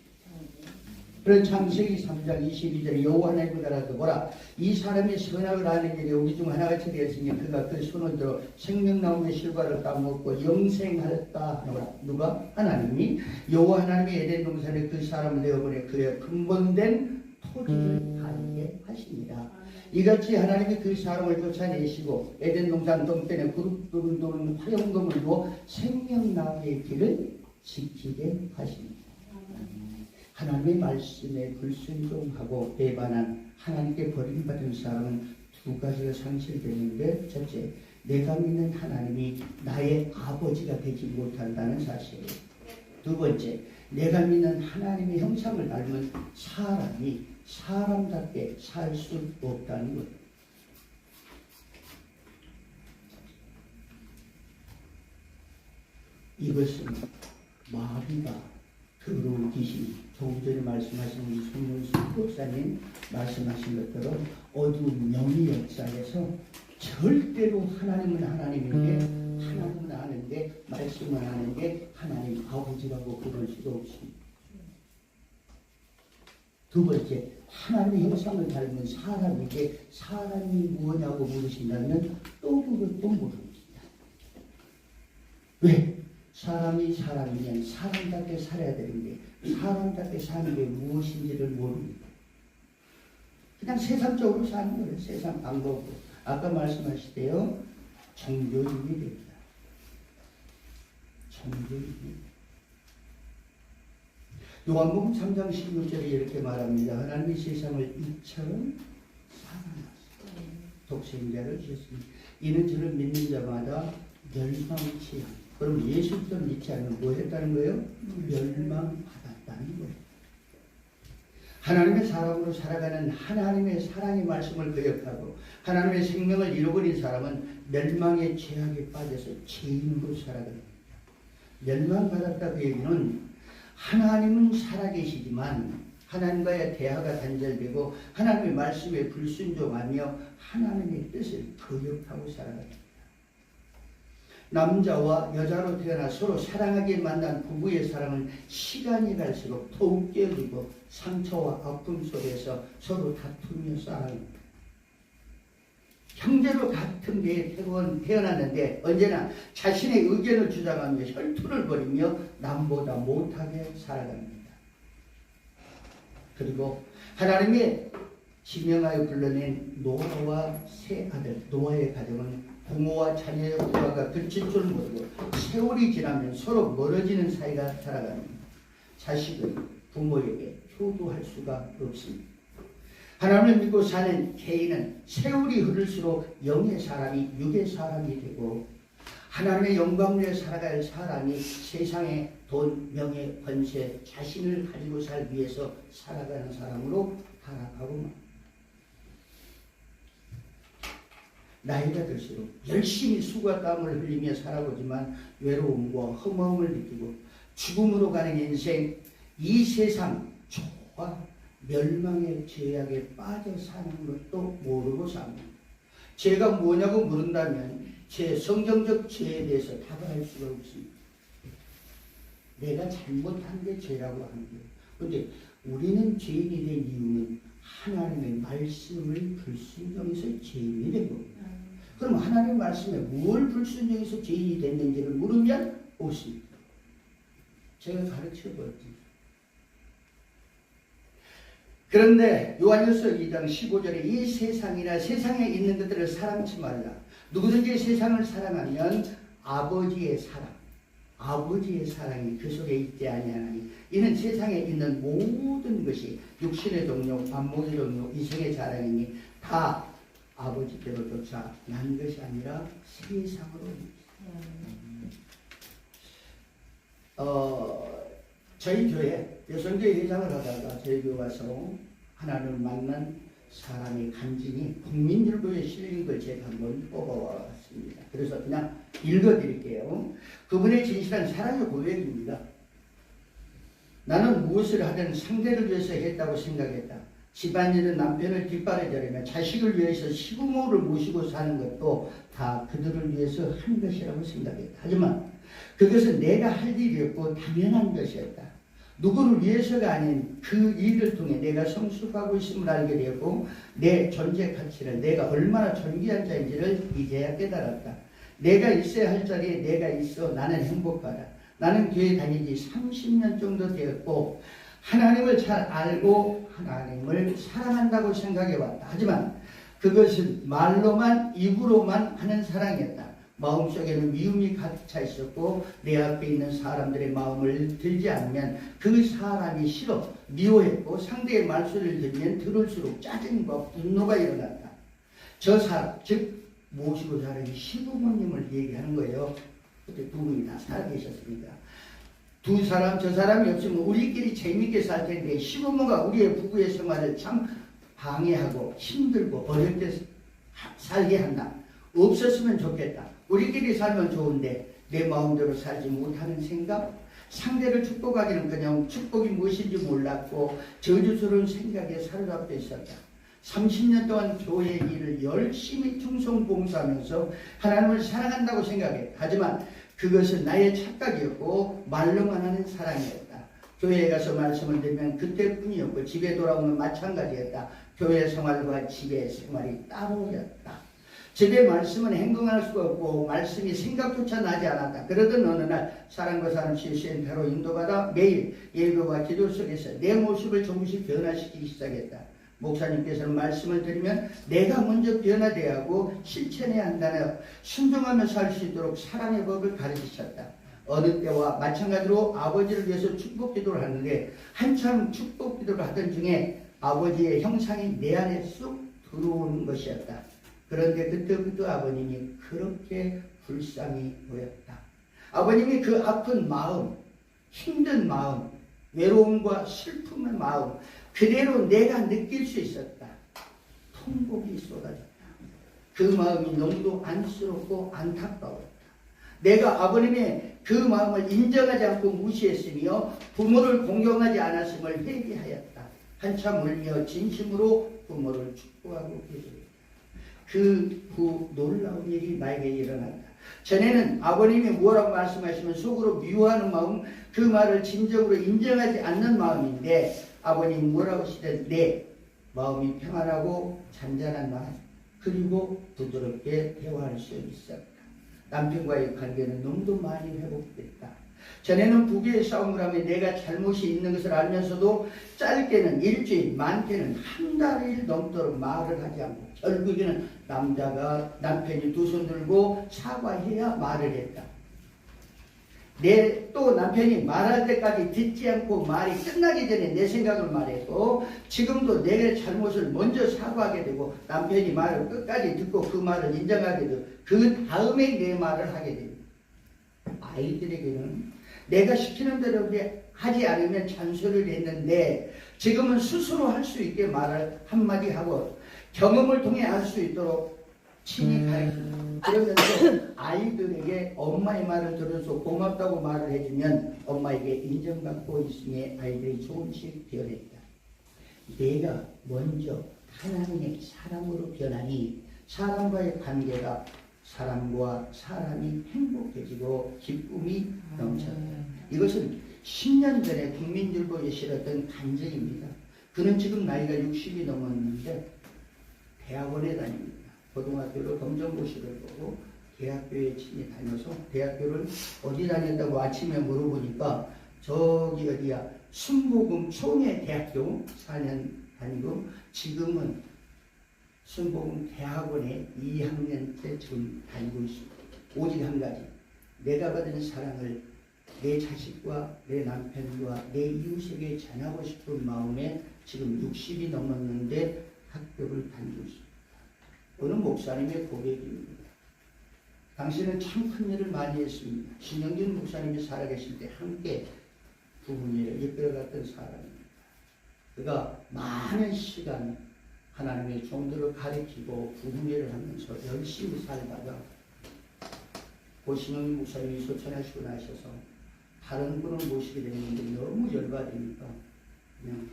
그런 창세기 3장 22절에 여호와 하나님을 알아서 보라 이 사람이 선악을 아는 길에 우리 중 하나같이 되었으니 그가 그 손을 들어 생명나무의 실과를 따먹고 영생하였다. 누가? 하나님이 여호와 하나님이 에덴 동산에 그 사람을 내어보내 그의 근본된 토지를 가지게 하십니다. 이같이 하나님이 그 사람을 쫓아내시고 에덴 동산 동편에 그룹들을 도는 화영금을 두어 생명나무의 길을 지키게 하십니다. 하나님의 말씀에 불순종하고 배반한 하나님께 버림받은 사람은 두 가지가 상실되는데, 첫째, 내가 믿는 하나님이 나의 아버지가 되지 못한다는 사실. 두 번째, 내가 믿는 하나님의 형상을 닮은 사람이 사람답게 살 수 없다는 것. 이것은 마귀가 더러운 귀신, 조금 전에 말씀하신 우리 손문수 목사님 말씀하신 것처럼 어두운 영의 역사에서 절대로 하나님은 하나님인데 하나님은 아는데 말씀은 아는데 하나님 아버지라고 부를 수도 없습니다. 두 번째, 하나님의 형상을 닮은 사람에게 사람이 무엇냐고 물으신다면 또 그것도 모릅니다. 왜? 사람이 사람이면 사람답게 살아야 되는데 사람답게 사는 게 무엇인지를 모릅니다. 그냥 세상적으로 사는 거예요. 세상 방법으로. 아까 말씀하실 때요. 종교인이 됩니다. 종교인이. 요한복음 3장 16절에 이렇게 말합니다. 하나님이 세상을 이처럼 사랑하셨습니다. 독생자를 주셨습니다. 이는 저를 믿는 자마다 멸망치 않고. 그럼 예수를 믿지 않으면 뭐 했다는 거예요? 멸망받았다는 거예요. 하나님의 사람으로 살아가는 하나님의 사랑의 말씀을 거역하고 하나님의 생명을 잃어버린 사람은 멸망의 죄악에 빠져서 죄인으로 살아갑니다. 멸망받았다 그 얘기는 하나님은 살아계시지만 하나님과의 대화가 단절되고 하나님의 말씀에 불순종하며 하나님의 뜻을 거역하고 살아갑니다. 남자와 여자로 태어나 서로 사랑하게 만난 부부의 사랑은 시간이 갈수록 더욱 깨어지고 상처와 아픔 속에서 서로 다투며 싸웁니다. 형제로 같은 배에 태어났는데 언제나 자신의 의견을 주장하며 혈투를 벌이며 남보다 못하게 살아갑니다. 그리고 하나님의 지명하여 불러낸 노아와 세 아들, 노아의 가정은 부모와 자녀의 대화가 그칠 줄 모르고 세월이 지나면 서로 멀어지는 사이가 살아갑니다. 자식은 부모에게 효도할 수가 없습니다. 하나님을 믿고 사는 개인은 세월이 흐를수록 영의 사람이 육의 사람이 되고 하나님의 영광으로 살아갈 사람이 세상의 돈, 명예, 권세, 자신을 가지고 살기 위해서 살아가는 사람으로 타락하고 맙니다. 나이가 들수록 열심히 수고와 땀을 흘리며 살아보지만 외로움과 허무함을 느끼고 죽음으로 가는 인생, 이 세상 조화 멸망의 죄악에 빠져 사는 것도 모르고 삽니다. 죄가 뭐냐고 물은다면 제 성경적 죄에 대해서 답을 할 수가 없습니다. 내가 잘못한 게 죄라고 하는 거예요. 그런데 우리는 죄인이 된 이유는 하나님의 말씀을 불순종해서 죄인이 된 겁니다. 그럼 하나님의 말씀에 뭘 불순종해서 죄인이 됐는지를 물으면 없습니다. 제가 가르쳐 보았습니다. 그런데 요한일서 2장 15절에 이 세상이나 세상에 있는 것들을 사랑치 말라. 누구든지 세상을 사랑하면 아버지의 사랑이 그 속에 있지 아니하나니 이는 세상에 있는 모든 것이 육신의 동력, 안목의 동력, 이생의 자랑이니 다 아버지께로 쫓아 난 것이 아니라 세상으로. 저희 교회 여성교회 회장을 하다가 저희 교회 와서 하나님을 만난 사람이 간증이 국민일보에 실린 걸 제가 한번 뽑아왔습니다. 그래서 그냥 읽어드릴게요. 그분의 진실한 사랑의 고백입니다. 나는 무엇을 하든 상대를 위해서 했다고 생각했다. 집안일은 남편을 뒷바라지려면 자식을 위해서 시부모를 모시고 사는 것도 다 그들을 위해서 한 것이라고 생각했다. 하지만 그것은 내가 할 일이었고 당연한 것이었다. 누구를 위해서가 아닌 그 일을 통해 내가 성숙하고 있음을 알게 되었고 내 존재 가치를 내가 얼마나 존귀한 자인지를 이제야 깨달았다. 내가 있어야 할 자리에 내가 있어 나는 행복하다. 나는 교회 다니지 30년 정도 되었고 하나님을 잘 알고 하나님을 사랑한다고 생각해왔다. 하지만 그것은 말로만 입으로만 하는 사랑이었다. 마음속에는 미움이 가득 차 있었고 내 앞에 있는 사람들의 마음을 들지 않으면 그 사람이 싫어 미워했고 상대의 말소리를 들으면 들을수록 짜증과 분노가 일어났다. 저 사람 즉 모시고 자라는 시부모님을 얘기하는 거예요. 그때 두 분이 다 살아계셨으니까 두 사람 저 사람이 없으면 우리끼리 재밌게 살 텐데 시부모가 우리의 부부의 생활을 참 방해하고 힘들고 어렵게 살게 한다. 없었으면 좋겠다. 우리끼리 살면 좋은데 내 마음대로 살지 못하는 생각, 상대를 축복하기는커녕 축복이 무엇인지 몰랐고 저주스러운 생각에 사로잡혀 있었다. 30년 동안 교회 일을 열심히 충성봉사하면서 하나님을 사랑한다고 생각했다. 하지만 그것은 나의 착각이었고 말로만 하는 사랑이었다. 교회에 가서 말씀을 들으면 그때뿐이었고 집에 돌아오면 마찬가지였다. 교회 생활과 집의 생활이 따로였다. 집에 말씀은 행동할 수가 없고 말씀이 생각조차 나지 않았다. 그러던 어느 날 사랑과 사람 CC센터로 인도받아 매일 예배와 기도 속에서 내 모습을 조금씩 변화시키기 시작했다. 목사님께서는 말씀을 들으면 내가 먼저 변화되어야 하고 실천해야 한다며 순종하며 살 수 있도록 사랑의 법을 가르치셨다. 어느 때와 마찬가지로 아버지를 위해서 축복 기도를 하는데 한참 축복 기도를 하던 중에 아버지의 형상이 내 안에 쑥 들어오는 것이었다. 그런데 그때부터 아버님이 그렇게 불쌍히 보였다. 아버님이 그 아픈 마음, 힘든 마음, 외로움과 슬픔의 마음 그대로 내가 느낄 수 있었다. 통곡이 쏟아졌다. 그 마음이 너무도 안쓰럽고 안타까웠다. 내가 아버님의 그 마음을 인정하지 않고 무시했으며 부모를 공경하지 않았음을 회개하였다. 한참 울며 진심으로 부모를 축복하고 계십니다. 그 놀라운 일이 나에게 일어났다. 전에는 아버님이 뭐라고 말씀하시면 속으로 미워하는 마음, 그 말을 진정으로 인정하지 않는 마음인데 아버님이 뭐라고 하시든 내 마음이 평안하고 잔잔한 마음 그리고 부드럽게 대화할 수 있었다. 남편과의 관계는 너무도 많이 회복됐다. 전에는 부부의 싸움을 하면 내가 잘못이 있는 것을 알면서도 짧게는 일주일, 많게는 한 달일 넘도록 말을 하지 않고 결국에는 남편이 두 손 들고 사과해야 말을 했다. 또 남편이 말할 때까지 듣지 않고 말이 끝나기 전에 내 생각을 말했고 지금도 내 잘못을 먼저 사과하게 되고 남편이 말을 끝까지 듣고 그 말을 인정하게 되고 그 다음에 내 말을 하게 됩니다. 아이들에게는 내가 시키는 대로 하지 않으면 잔소리를 했는데 지금은 스스로 할 수 있게 말을 한마디 하고 경험을 통해 알 수 있도록 친히 가르칩니다. 그러면서 아이들에게 엄마의 말을 들어서 고맙다고 말을 해주면 엄마에게 인정받고 있으니 아이들이 조금씩 변했다. 내가 먼저 하나님의 사람으로 변하니 사람과의 관계가 사람과 사람이 행복해지고 기쁨이 넘쳤다. 이것은 10년 전에 국민일보에 실었던 간증입니다. 그는 지금 나이가 60이 넘었는데 대학원에 다닙니다. 고등학교를 검정고시를 보고 대학교에 친히 다녀서 대학교를 어디 다녔다고 아침에 물어보니까 저기 어디야 순복음 총회대학교 4년 다니고 지금은 순복음 대학원에 2학년 때 지금 다니고 있습니다. 오직 한 가지 내가 받은 사랑을 내 자식과 내 남편과 내 이웃에게 전하고 싶은 마음에 지금 60이 넘었는데 학교를 다니고 있습니다. 어느 목사님의 고백입니다. 당신은 참 큰 일을 많이 했습니다. 신영균 목사님이 살아계실 때 함께 부부일을 이끌어갔던 사람입니다. 그가 많은 시간 하나님의 종들을 가리키고 부부일을 하면서 열심히 살다가 고신영 목사님이 소천하시고 나셔서 다른 분을 모시게 됐는데 너무 열받으니까 그냥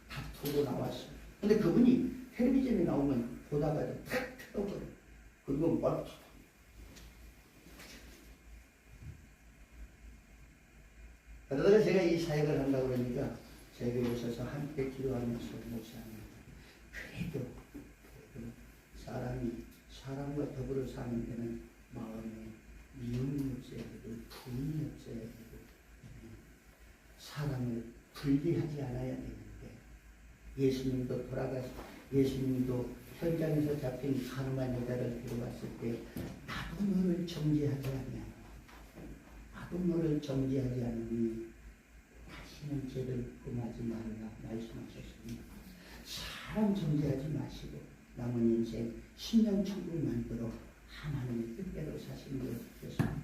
다투고 나왔어요. 근데 그분이 텔레비전에 나오면 보다가 탁 틀어버려. 그리고 막 그러다가 제가 이 사역을 한다고 그러니까 제 교회에 오셔서 함께 기도하면서 목사님 그래도 사람이 사람과 더불어 사는 데는 마음에 미움이 없어야 되고 분이 없어야 되고 사람을 분리하지 않아야 되는데 예수님도 예수님도 현장에서 잡힌 가늠한 여자를 데려왔을 때 나도 너를 정죄하지 않냐 나도 너를 정죄하지 않으니 다시는 죄를 범하지 말라 말씀하셨습니다. 사람 정죄하지 마시고 남은 인생 신령천국 만들어 하나님의 뜻대로 사시는 것을 듣겠습니다.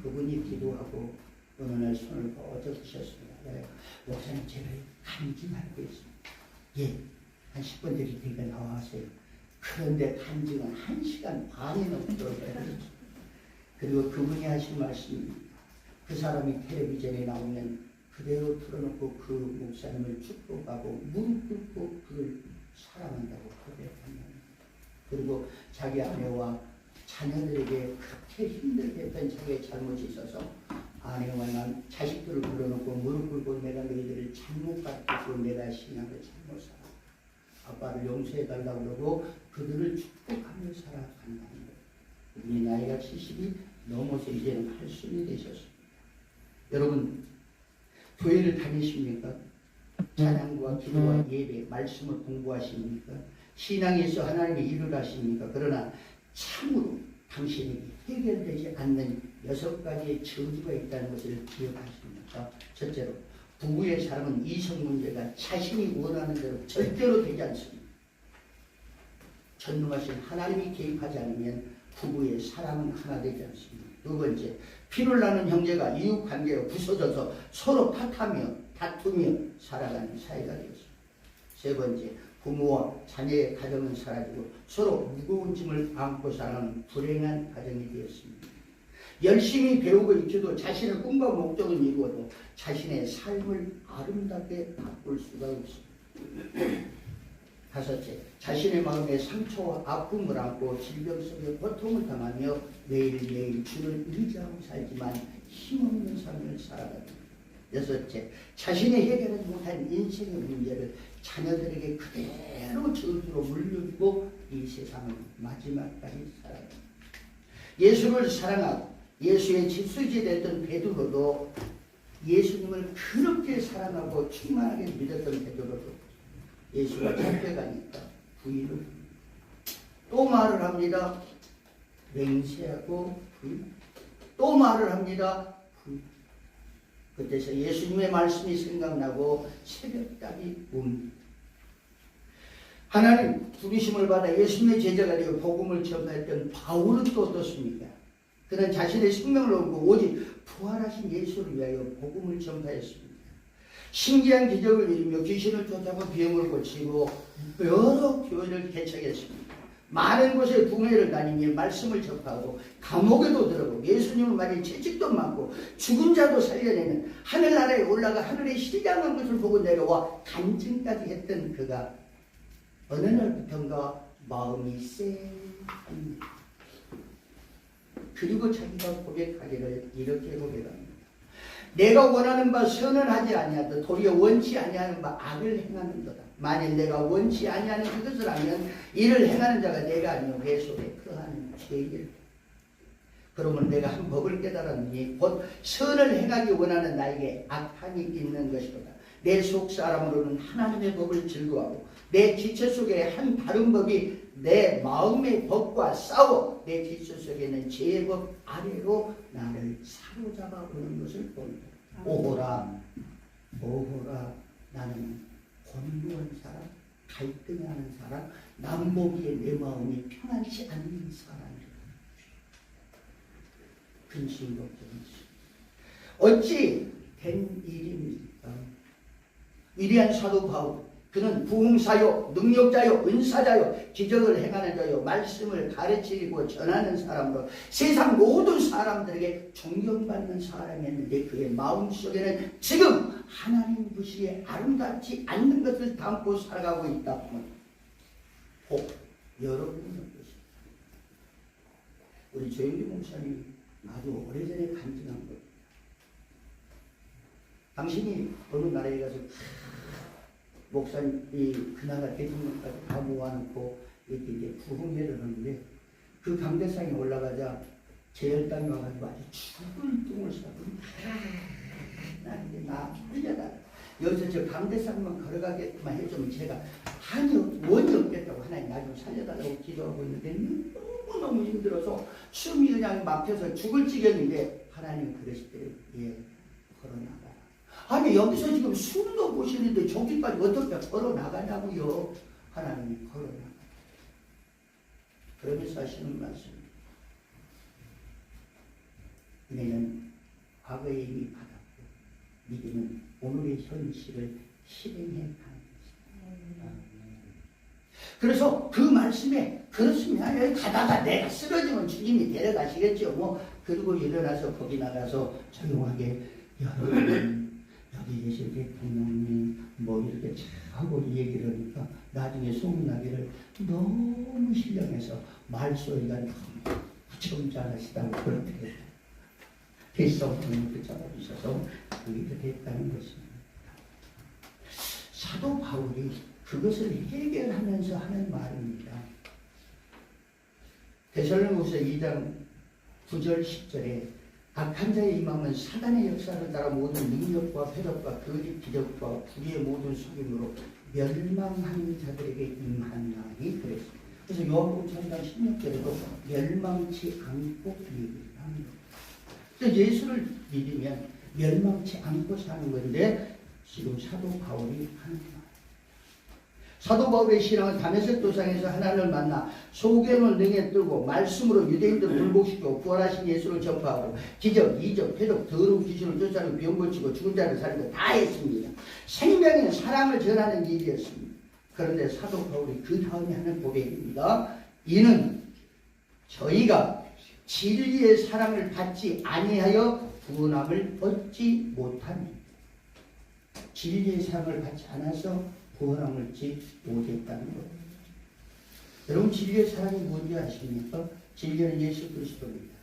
그분이 기도하고 어느 날 손을 뻗어 주셨습니다. 목사님 제가 간증하고 있습니다. 예, 한 10분 드릴 테니까 나와세요. 그런데 간증은 1시간 반이 넘도록 해드렸죠. 그리고 그분이 하신 말씀입니다. 그 사람이 텔레비전에 나오면 그대로 틀어놓고 그 목사님을 축복하고 무릎 꿇고 그를 사랑한다고 고백합니다. 그리고 자기 아내와 자녀들에게 그렇게 힘들게 했던 자기의 잘못이 있어서 아내와 난 자식들을 불러놓고 무릎 꿇고 내가 너희들을 잘못 가르치고 내가 신앙을 잘못 살아 아빠를 용서해달라고 그러고 그들을 축복하며 살아간다는 거예요. 그분이 나이가 70이 넘어서 이제는 80이 되셨습니다. 여러분 교회를 다니십니까? 찬양과 기도와 예배, 말씀을 공부하십니까? 신앙에서 하나님의 일을 하십니까? 그러나 참으로 당신에게 해결되지 않는 6가지의 저주가 있다는 것을 기억하십니까? 첫째로 부부의 사랑은 이성 문제가 자신이 원하는 대로 절대로 되지 않습니다. 전능하신 하나님이 개입하지 않으면 부부의 사랑은 하나 되지 않습니다. 두 번째, 피를 나는 형제가 이웃관계가 부서져서 서로 다투며 살아가는 사이가 되었습니다. 세 번째, 부모와 자녀의 가정은 사라지고 서로 무거운 짐을 안고 사는 불행한 가정이 되었습니다. 열심히 배우고 익혀도 자신의 꿈과 목적은 이루어도 자신의 삶을 아름답게 바꿀 수가 없습니다. 다섯째, 자신의 마음에 상처와 아픔을 안고 질병 속에 고통을 당하며 매일매일 주를 의지하고 살지만 힘없는 삶을 살아갑니다. 여섯째, 자신이 해결하지 못한 인생의 문제를 자녀들에게 그대로 저주로 물려주고 이 세상을 마지막까지 살아갑니다. 예수를 사랑하고 예수의 집수지 됐던 베드로도 예수님을 그렇게 사랑하고 충만하게 믿었던 베드로도 예수가 잡혀가니까 부인을 합니다. 또 말을 합니다. 맹세하고 부인. 또 말을 합니다. 부인. 그때서 예수님의 말씀이 생각나고 새벽답이 옵니다. 하나님 부르심을 받아 예수님의 제자가 되어 복음을 전파했던 바울은 또 어떻습니까? 그는 자신의 생명을 얻고 오직 부활하신 예수를 위하여 복음을 전파했습니다. 신기한 기적을 이루며 귀신을 쫓아고 병을 고치고 여러 교회를 개척했습니다. 많은 곳에 부흥회를 다니며 말씀을 접하고 감옥에도 들어가고 예수님을 맞은 채찍도 맞고 죽은 자도 살려내는 하늘나라에 올라가 하늘에 시장한 것을 보고 내려와 간증까지 했던 그가 어느 날부터인가 마음이 쎄합니다. 그리고 자기가 고백하기를 이렇게 고백합니다. 내가 원하는 바 선을 하지 아니하되 도리어 원치 아니하는 바 악을 행하는도다. 만일 내가 원치 아니하는 그것을 하면 이를 행하는 자가 내가 아니요 내 속에 거하는 죄일. 그러면 내가 한 법을 깨달았으니 곧 선을 행하기 원하는 나에게 악함이 있는 것이로다. 내 속 사람으로는 하나님의 법을 즐거워하고 내 지체 속에 한 다른 법이 내 마음의 법과 싸워 내 지체 속에는 죄의 법 아래로 나를 사로잡아 오는 것을 본다. 오호라 오호라 나는 곤고한 사람, 갈등하는 사람, 남보기에 내 마음이 편하지 않는 사람이다. 근심 걱정이지. 어찌 된 일입니까? 위대한 사도 바울 그는 부흥사요, 능력자요, 은사자요, 기적을 행하는 자요, 말씀을 가르치고 전하는 사람으로 세상 모든 사람들에게 존경받는 사람이었는데 그의 마음속에는 지금 하나님 부시에 아름답지 않는 것을 담고 살아가고 있다 하면 혹 여러분은 어떠십니까? 우리 조영기 목사님이 아주 오래전에 간증한 것. 당신이 어느 나라에 가서 목사님이 그 나라 대통령까지 다 모아놓고 이렇게 이제 부흥회를 하는데 그 강대상에 올라가자 제열당이 와가지고 아주 죽을 똥을 싸고 나 이제 나 흘려다 여기서 저 강대상만 걸어가게만 해주면 제가 한이 원이 없겠다고 하나님 나 좀 살려달라고 기도하고 있는데 너무너무 힘들어서 숨이 그냥 막혀서 죽을 지경인데 하나님 그러시대요. 예, 걸어나가라. 아니 여기서 지금 숨도 못 쉬는데 저기까지 어떻게 걸어나가냐고요. 하나님이 걸어나가라. 그러면서 하시는 말씀. 은혜는 과거에 이미 받았고 믿음은 오늘의 현실을 실행해 가는 것입니다. 그래서 그 말씀에 그렇습니다. 여기 가다가 내가 쓰러지면 주님이 데려가시겠죠. 뭐 그리고 일어나서 거기 나가서 조용하게 여러분 여기 계실 대통령님 뭐 이렇게 하고 얘기를 하니까 나중에 소문나기를 너무 신령해서 말소리가 너무 좀 잘하시다고 그렇게 대성을 붙잡아주셔서 그게 됐다는 것입니다. 사도 바울이 그것을 해결하면서 하는 말입니다. 데살로니가서 2장 9절 10절에 악한 자의 임함은 사단의 역사를 따라 모든 능력과 패력과 거짓 기적과 불의의 모든 속임으로 멸망하는 자들에게 임하나니 그랬습니다. 그래서 요한복음 3장 16절에도 멸망치 않고 얘기를 합니다. 예수를 믿으면 멸망치 않고 사는 건데 지금 사도 바울이 하는 말. 사도 바울의 신앙은 다메섹 도상에서 하나님을 만나 소경을 능에 들고 말씀으로 유대인들을 굴복시키고 부활하신 예수를 전파하고 기적, 이적, 표적, 더러운 귀신을 쫓아내고 병 고치고 죽은 자를 살리고 다 했습니다. 생명의 사랑을 전하는 일이었습니다. 그런데 사도 바울이 그 다음에 하는 고백입니다. 이는 저희가 진리의 사랑을 받지 아니하여 구원함을 얻지 못합니다. 진리의 사랑을 받지 않아서 구원함을 얻지 못했다는 겁니다. 여러분 진리의 사랑이 뭔지 아십니까? 진리는 예수 그리스도입니다.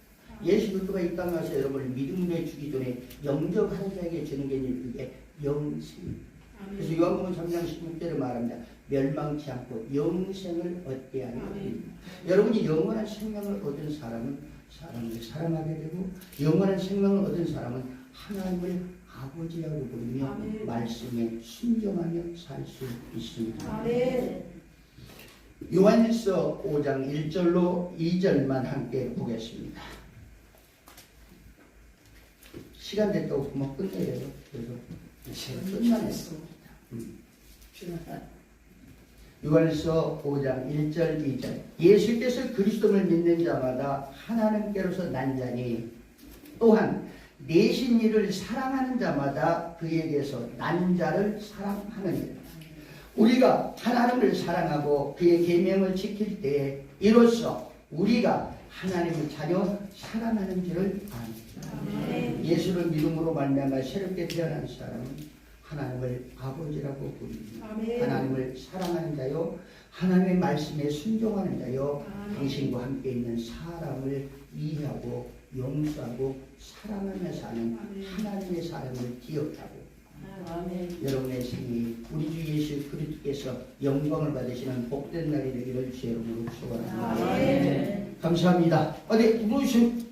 예수 그리스도가 이 땅에 와서 여러분을 믿음으로 주기 전에 영접하는 자에게 주는 게 이게 영생입니다. 그래서 요한복음 3장 16절에 말합니다. 멸망치 않고 영생을 얻게 하는 겁니다. 여러분이 영원한 생명을 얻은 사람은 사람을 사랑하게 되고 영원한 생명을 얻은 사람은 하나님을 아버지라고 부르며 말씀에 순종하며 살 수 있습니다. 요한일서 5장 1절로 2절만 함께 보겠습니다. 시간 됐다고 그만 끝내요. 그래서 끝나냈습니다. 요한일서 5장 1절 2절 예수께서 그리스도를 믿는 자마다 하나님께로서 난 자니 또한 내신 이를 사랑하는 자마다 그에게서 난 자를 사랑하느니라. 우리가 하나님을 사랑하고 그의 계명을 지킬 때에 이로써 우리가 하나님의 자녀 사랑하는 줄을 압니다. 예수를 믿음으로 말미암아 새롭게 태어난 사람은 하나님을 아버지라고 부릅니다. 하나님을 사랑하는 자요 하나님의 말씀에 순종하는 자요 당신과 함께 있는 사람을 이해하고 용서하고 사랑하며 사는 하나님의 사람을 기억하고 여러분의 생이 우리 주 예수 그리스도께서 영광을 받으시는 복된 날이 되기를 주 이름으로 축원합니다. 감사합니다. 어디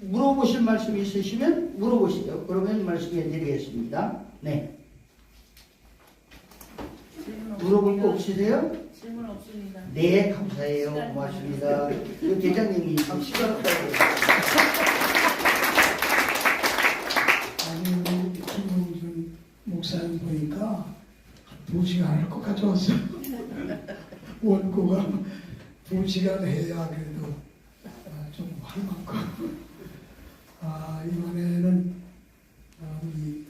물어보실 말씀이 있으시면 물어보시죠. 그러면 말씀해 드리겠습니다. 네. 물어볼 거 없으세요? 질문 없습니다. 네, 감사해요. 고맙습니다. 그 대장님이 참 시간 없다고. 아니 우리 김용준 목사님 보니까 2시간을 꼭 가져왔어요. 원고가 2시간 해야 그래도 좀 할 만큼. 이번에는 우리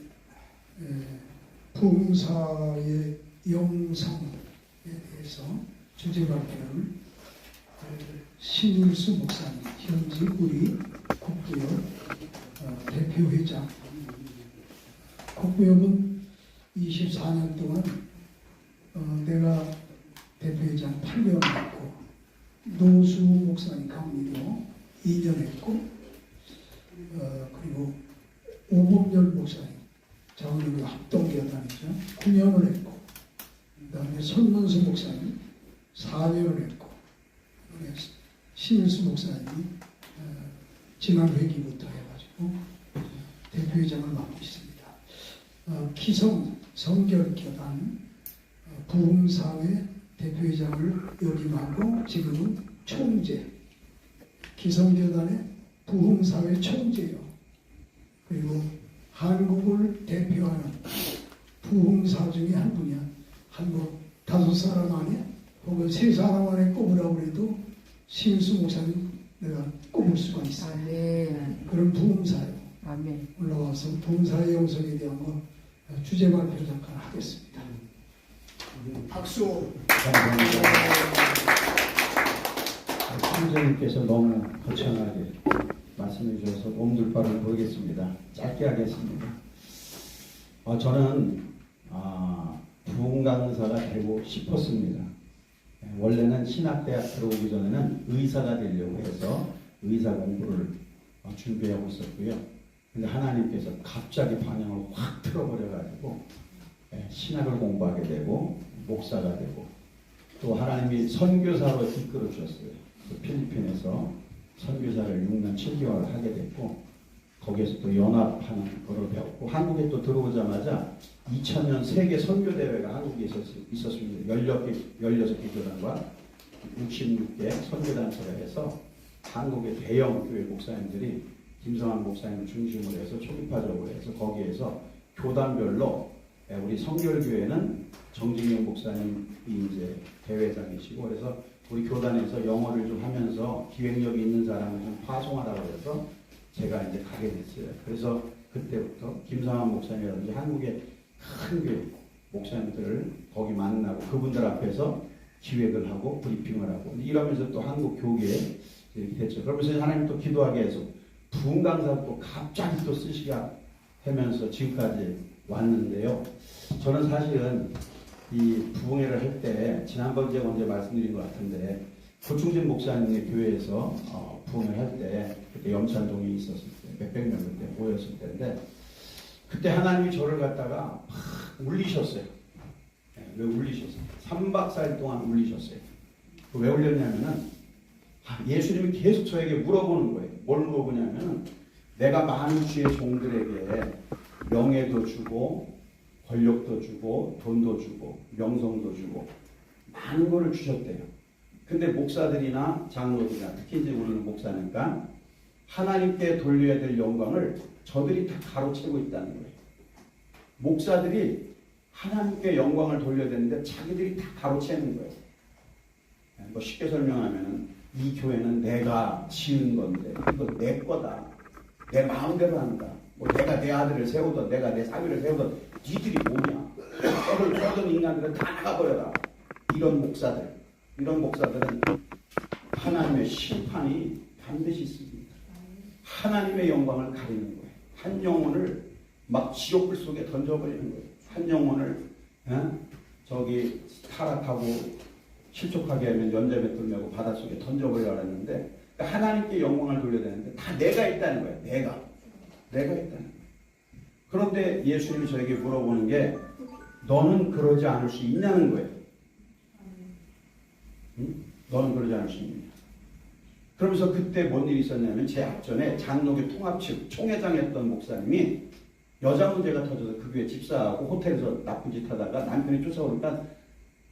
부흥사의 영성 위해서 주제 발표를 신일수 목사님, 현직 우리 국부협 대표회장. 국부협은 24년 동안 내가 대표회장 8년 했고, 노수 목사님 강의도 2년 했고, 그리고 오범열 목사님 장로교 합동교단이죠 9년을 했고, 그 다음에 손문수 목사님 4년을 했고, 신일수 목사님이 지난 회기부터 해가지고 대표회장을 맡고 있습니다. 기성 성결교단 부흥사회 대표회장을 역임하고 지금은 총재, 기성교단의 부흥사회 총재요. 그리고 한국을 대표하는 부흥사 중에 한 분이야. 한국 5사람 안에 혹은 3사람 안에 꼽으라고 해도 신수 목사님 내가 꼽을 수가 있어요. 아멘. 그런 부흥사요. 아멘. 올라와서 부흥사의 영성에 대한 거 주제 발표 잠깐 하겠습니다. 박수. 총재님께서 너무 거창하게 말씀해 주셔서 몸둘 바를 모르겠습니다. 짧게 하겠습니다. 저는 부흥 강사가 되고 싶었습니다. 원래는 신학대학 들어오기 전에는 의사가 되려고 해서 의사 공부를 준비하고 있었고요. 근데 하나님께서 갑자기 방향을 확 틀어버려가지고 신학을 공부하게 되고 목사가 되고, 또 하나님이 선교사로 이끌어 주셨어요. 필리핀에서 선교사를 6년 7개월 하게 됐고, 거기에서 또 연합하는 거를 배웠고, 한국에 또 들어오자마자 2000년 세계 선교대회가 한국에 있었습니다. 16개 교단과 66개 선교단체가 해서 한국의 대형 교회 목사님들이 김성환 목사님을 중심으로 해서 초기파적으로 해서 거기에서 교단별로 우리 성결교회는 정진영 목사님이 이제 대회장이시고, 그래서 우리 교단에서 영어를 좀 하면서 기획력이 있는 사람을 좀 파송하라고 해서 제가 이제 가게 됐어요. 그래서 그때부터 김성환 목사님이라든지 한국의 큰 교회 목사님들을 거기 만나고 그분들 앞에서 기획을 하고 브리핑을 하고 이러면서 또 한국 교계에 이렇게 됐죠. 그러면서 하나님 또 기도하게 해서 부흥 강사 또 갑자기 또 쓰시가 하면서 지금까지 왔는데요. 저는 사실은 이 부흥회를 할 때 지난번 제가 언제 말씀드린 것 같은데, 고충진 목사님의 교회에서 부흥회를 할 때 그때 염찬동이 있었을 때 몇백 명 그때 모였을 때인데, 그때 하나님이 저를 갖다가 막 울리셨어요. 왜 울리셨어요? 3박 4일 동안 울리셨어요. 왜 울렸냐면은 예수님이 계속 저에게 물어보는 거예요. 뭘 물어보냐면은, 내가 많은 주의 종들에게 명예도 주고 권력도 주고 돈도 주고 명성도 주고 많은 거를 주셨대요. 근데 목사들이나 장로들이나 특히 이제 우리는 목사니까 하나님께 돌려야 될 영광을 저들이 다 가로채고 있다는 거예요. 목사들이 하나님께 영광을 돌려야 되는데 자기들이 다 가로채는 거예요. 뭐 쉽게 설명하면 이 교회는 내가 지은 건데 이거 내 거다. 내 마음대로 한다. 뭐 내가 내 아들을 세우던 내가 내 사위를 세우던 니들이 뭐냐. 너를 모든 인간들은 다 나가버려라. 이런 목사들은 하나님의 심판이 반드시 있습니다. 하나님의 영광을 가리는 거예요. 한 영혼을 막 지옥불 속에 던져버리는 거예요. 한 영혼을 저기 타락하고 실족하게 하면 연자맷돌 메고 바닷속에 던져버리려고 했는데, 그러니까 하나님께 영광을 돌려야 되는데 다 내가 있다는 거예요. 내가 있다는 거예요. 그런데 예수님이 저에게 물어보는 게, 너는 그러지 않을 수 있냐는 거예요. 응? 너는 그러지 않을 수 있느냐. 그러면서 그때 뭔 일이 있었냐면, 제 앞전에 장로교 통합측 총회장이었던 목사님이 여자 문제가 터져서 그 교회 집사하고 호텔에서 나쁜 짓 하다가 남편이 쫓아오니까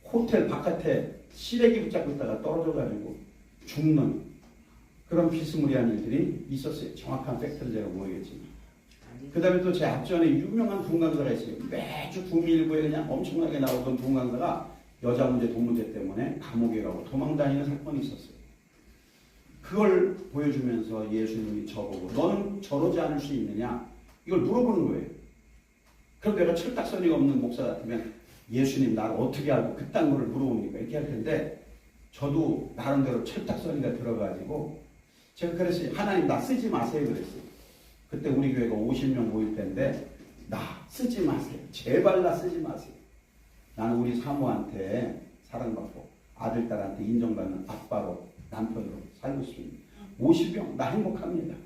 호텔 바깥에 시래기 붙잡고 있다가 떨어져가지고 죽는 그런 비스무리한 일들이 있었어요. 정확한 팩트를 제가 모르겠지만. 그 다음에 또 제 앞전에 유명한 부흥강사가 있어요. 매주 구미일보에 그냥 엄청나게 나오던 부흥강사가 여자 문제, 돈 문제 때문에 감옥에 가고 도망다니는 사건이 있었어요. 그걸 보여주면서 예수님이 저보고 너는 저러지 않을 수 있느냐? 이걸 물어보는 거예요. 그럼 내가 철딱서니가 없는 목사 같으면 예수님 나를 어떻게 알고 그딴 거를 물어봅니까? 이렇게 할 텐데 저도 나름대로 철딱서니가 들어가지고 제가 그랬어요. 하나님 나 쓰지 마세요 그랬어요. 그때 우리 교회가 50명 모일 때인데 나 쓰지 마세요. 제발 나 쓰지 마세요. 나는 우리 사모한테 사랑받고 아들, 딸한테 인정받는 아빠로 남편으로 살고 있습니다. 50명 나 행복합니다.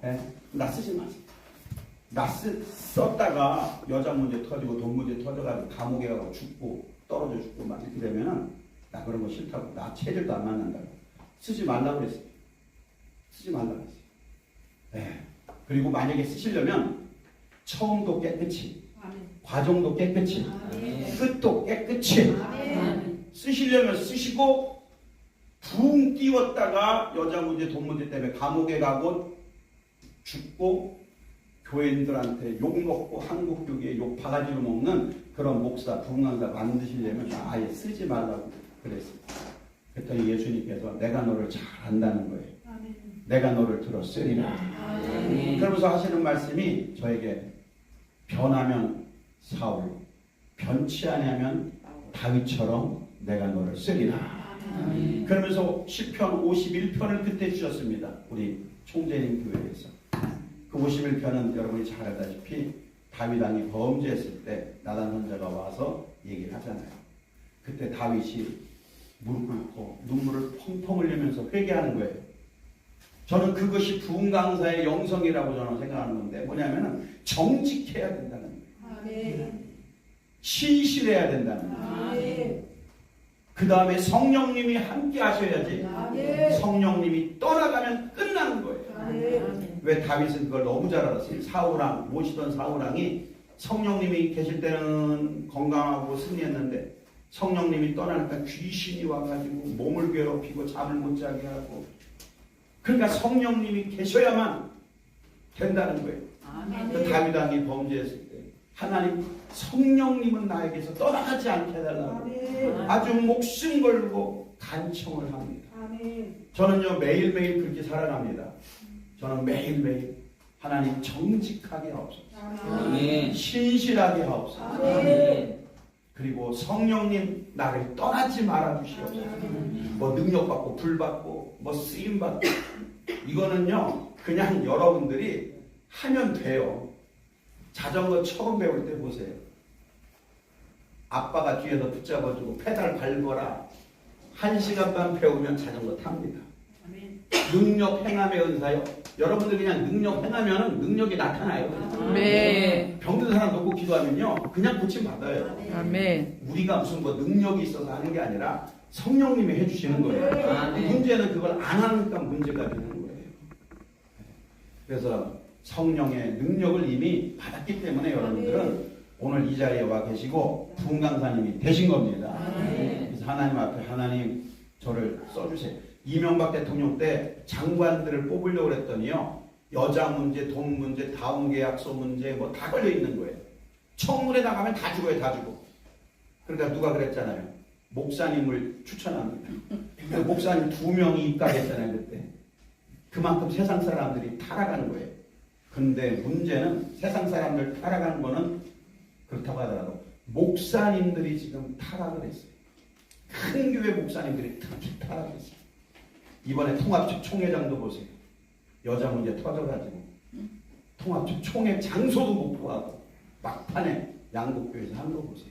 네? 나 쓰지 마세요. 나 썼다가 여자 문제 터지고 돈 문제 터져가지고 감옥에 가고 죽고 떨어져 죽고 막 이렇게 되면은 나 그런 거 싫다고 나 체질도 안 만난다고 쓰지 말라고 그랬어요. 쓰지 말라고 그랬어요. 네. 그리고 만약에 쓰시려면 처음도 깨끗이 과정도 깨끗이 끝도 깨끗이 쓰시려면 쓰시고 붕 띄웠다가 여자 문제 돈 문제 때문에 감옥에 가고 죽고 교인들한테 욕먹고 한국교회에 욕 바가지로 먹는 그런 목사 부흥강사 만드시려면 아예 쓰지 말라고 그랬어요. 그랬더니 예수님께서 내가 너를 잘 안다는 거예요. 내가 너를 들어 쓰리라. 그러면서 하시는 말씀이 저에게 변하면 사울, 변치 아니하면 다윗처럼 내가 너를 쓰리라. 그러면서 시편 51편을 그때 주셨습니다. 우리 총재님 교회에서. 그 51편은 여러분이 잘 알다시피 다윗 왕이 범죄했을 때 나단 선자가 와서 얘기를 하잖아요. 그때 다윗이 무릎 꿇고 눈물을 펑펑 흘리면서 회개하는 거예요. 저는 그것이 부흥 강사의 영성이라고 저는 생각하는 건데 뭐냐면은 정직해야 된다는 거예요. 신실해야 된다는 거예요. 그 다음에 성령님이 함께 하셔야지 성령님이 떠나가면 끝나는 거예요. 왜 다윗은 그걸 너무 잘 알았어요. 사울왕, 모시던 사울왕이 성령님이 계실 때는 건강하고 승리했는데 성령님이 떠나니까 귀신이 와가지고 몸을 괴롭히고 잠을 못 자게 하고 그러니까 성령님이 계셔야만 된다는 거예요. 그 다윗 왕이 범죄했을 때 하나님 성령님은 나에게서 떠나가지 않게 해달라고 아주 목숨 걸고 간청을 합니다. 저는요 매일매일 그렇게 살아갑니다. 저는 매일매일 하나님 정직하게 하옵소서. 신실하게 하옵소서. 그리고 성령님 나를 떠나지 말아 주시옵소서. 뭐 능력받고 불받고 뭐 쓰임받고 이거는요 그냥 여러분들이 하면 돼요. 자전거 처음 배울 때 보세요. 아빠가 뒤에서 붙잡아주고 페달 밟아라. 1시간 반 배우면 자전거 탑니다. 능력 행함의 은사요. 여러분들 그냥 능력 행하면 능력이 나타나요. 아멘. 병든 사람 놓고 기도하면요 그냥 고침 받아요. 아멘. 우리가 무슨 뭐 능력이 있어서 하는 게 아니라 성령님이 해주시는 거예요. 아멘. 문제는 그걸 안 하니까 문제가 되는 거예요. 그래서 성령의 능력을 이미 받았기 때문에 여러분들은 오늘 이 자리에 와 계시고 부흥 강사님이 되신 겁니다. 그래서 하나님 앞에 하나님 저를 써주세요. 이명박 대통령 때 장관들을 뽑으려고 했더니요 여자 문제, 돈 문제, 다운계약서 문제 뭐 다 걸려 있는 거예요. 청문회 나가면 다 죽어요. 다 죽어. 그러니까 누가 그랬잖아요. 목사님을 추천합니다. 목사님 2명이 입각했잖아요. 그때. 그만큼 세상 사람들이 타락하는 거예요. 근데 문제는 세상 사람들 타락하는 거는 그렇다고 하더라도 목사님들이 지금 타락을 했어요. 큰 교회 목사님들이 특히 타락했어요. 이번에 통합측 총회장도 보세요. 여자 문제 터져가지고 통합측 총회 장소도 못 구하고 막판에 양복교에서 한 거 보세요.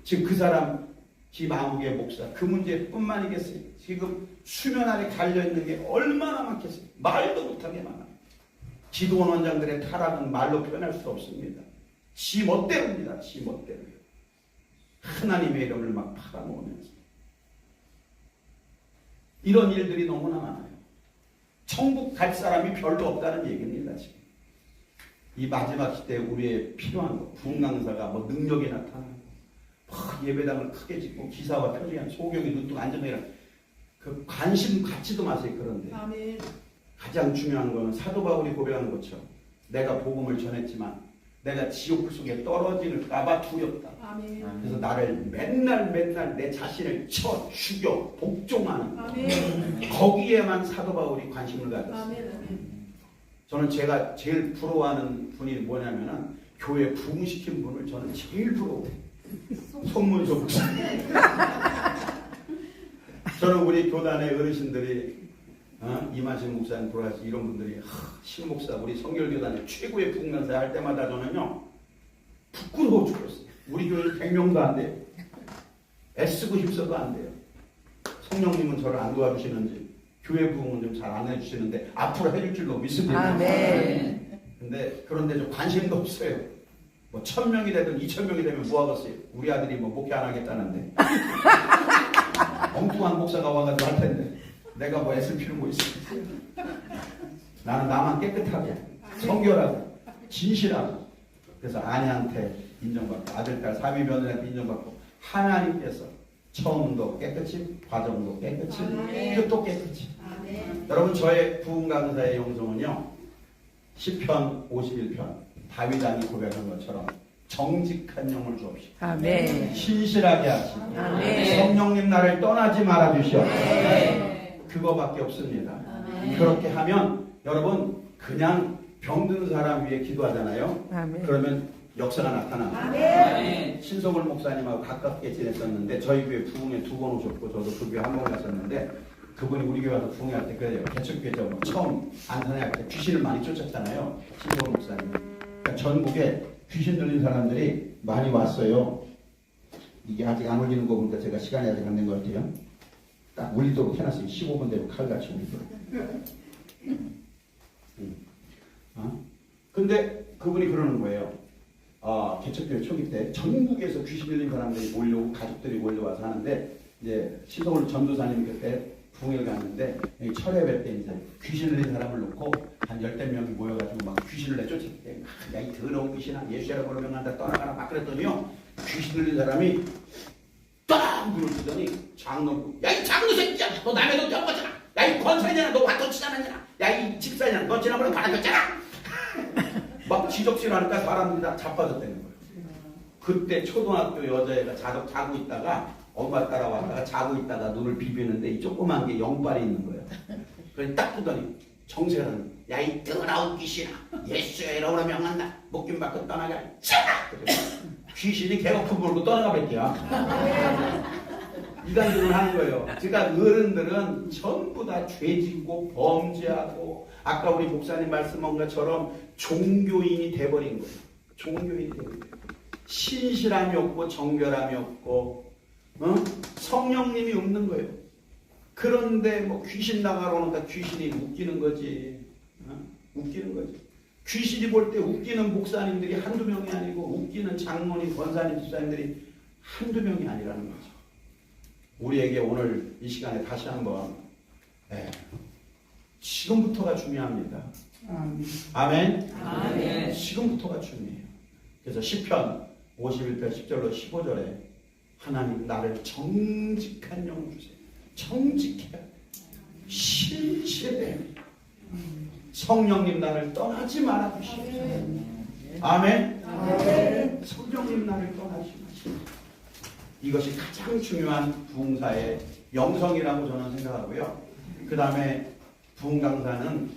지금 그 사람 김아무개 목사 그 문제뿐만이겠어요. 지금 수면 아래 갈려있는 게 얼마나 많겠어요. 말도 못하게 많아요. 기도원 원장들의 타락은 말로 표현할 수 없습니다. 지 멋대로입니다. 지 멋대로요. 하나님의 이름을 막 팔아먹으면서 이런 일들이 너무나 많아요. 천국 갈 사람이 별로 없다는 얘기입니다. 지금 이 마지막 시대에 우리의 필요한 거 부흥 강사가 뭐 능력이 나타나고 예배당을 크게 짓고 기사와 표지한 소경이 눈뜨고 안전이라 그 관심 갖지도 마세요. 그런데 아멘. 가장 중요한 거는 사도 바울이 고백하는 것처럼 내가 복음을 전했지만 내가 지옥 속에 떨어질까봐 두렵다. 아멘. 그래서 나를 맨날 내 자신을 쳐 죽여 복종하는 아멘. 거기에만 사도 바울이 관심을 가졌어요. 아멘. 저는 제가 제일 부러워하는 분이 뭐냐면은 교회 부흥시킨 분을 저는 제일 부러워해요. 송문소 목사. 저는 우리 교단의 어르신들이 이만식 목사님 돌아가시 이런 분들이 신 목사 우리 성결교단의 최고의 부흥강사 할 때마다 저는요 부끄러워 죽겠어요. 우리 교회는 100명도 안 돼요. 애쓰고 힘써도 안 돼요. 성령님은 저를 안 도와주시는지 교회 부흥은 좀 잘 안 해주시는데 앞으로 해줄 줄로 믿습니다. 근데 그런데 좀 관심도 없어요. 뭐 1000명이 되든 2000명이 되면 뭐 하겠어요? 우리 아들이 뭐 목회 안 하겠다는데 엉뚱한 목사가 와가지고 할 텐데 내가 뭐 애쓸 필요 뭐 있어? 나는 나만 깨끗하게 성결하고 진실하고 그래서 아내한테 인정받고 아들, 딸, 사위, 며느리한테 인정받고 하나님께서 처음도 깨끗이 과정도 깨끗이 끝도 깨끗이 여러분 저의 부흥 강사의 영성은요 시편 51편 다윗왕이 고백한 것처럼 정직한 영을 주옵시고 아멘. 신실하게 하시고 아멘. 성령님 나를 떠나지 말아 주시옵소서. 그거밖에 없습니다. 그렇게 하면 여러분 그냥 병든 사람 위에 기도하잖아요. 아멘. 그러면 역사가 나타납니다. 신성을 목사님하고 가깝게 지냈었는데 저희 교회 부흥에 2번 오셨고 저도 그 교회 한 번 갔었는데 그분이 우리 교회 와서 부흥할 때 그래요. 개척교회 처음 안산에 때 귀신을 많이 쫓았잖아요. 신성 목사님. 그러니까 전국에 귀신 들린 사람들이 많이 왔어요. 이게 아직 안 올리는 거 보니까 제가 시간이 아직 안 된 것 같아요. 딱 올리도록 해놨어요. 15분대로 칼같이 올리도록. 근데 그분이 그러는 거예요. 개척교회 초기 때 전국에서 귀신 들린 사람들이 몰려오고 가족들이 몰려와서 하는데 이제 시성을 전도사님 그때 부흥을 갔는데 여기 철회배 때 이제 귀신 들린 사람을 놓고 한 10명이 모여가지고 막 귀신을 내쫓을 때 야 이 더러운 귀신아 예수야라 부르면 한다 떠나가라 막 그랬더니요 귀신 들린 사람이 딱 눈을 뜨더니 장로 야 이 장로 새끼야 너 남의 돈 떼어먹었잖아 야 이 권사이잖아 너 화돈 치잖아 야 이 집사이잖아 너 지난번에 받아줬잖아 막 지적질하니까 사람들이 다 자빠졌다는 거예요. 그때 초등학교 여자애가 자고 있다가 엄마 따라왔다가 자고 있다가 눈을 비비는데 이 조그만 게 영발이 있는 거예요. 그래서 딱 보더니 정세라는 야 이 더러운 귀신아 예수의 이름으로 명한다 목숨 받고 떠나게 하라 귀신이 개거품 물고 떠나가 뵐게요. 이단들을 하는 거예요. 그러니까 어른들은 전부 다 죄짓고 범죄하고 아까 우리 목사님 말씀한 것처럼 종교인이 돼버린 거예요. 종교인이 돼버린 거예요. 신실함이 없고 정결함이 없고 성령님이 없는 거예요. 그런데 뭐 귀신 나가러 오니까 귀신이 웃기는 거지. 웃기는 거지. 귀신이 볼 때 웃기는 목사님들이 한두 명이 아니고 웃기는 장로님, 권사님, 집사님들이 한두 명이 아니라는 거죠. 우리에게 오늘 이 시간에 다시 한번 지금부터가 중요합니다. 아멘. 아멘. 지금부터가 중요해요. 그래서 시편 51편 10절로 15절에 하나님 나를 정직한 영을 주세요. 정직해야 돼. 신실해. 성령님 나를 떠나지 말아 주시옵소서. 아멘. 아멘. 성령님 나를 떠나지 마시옵소서. 이것이 가장 중요한 부흥사의 영성이라고 저는 생각하고요. 그 다음에 부흥 강사는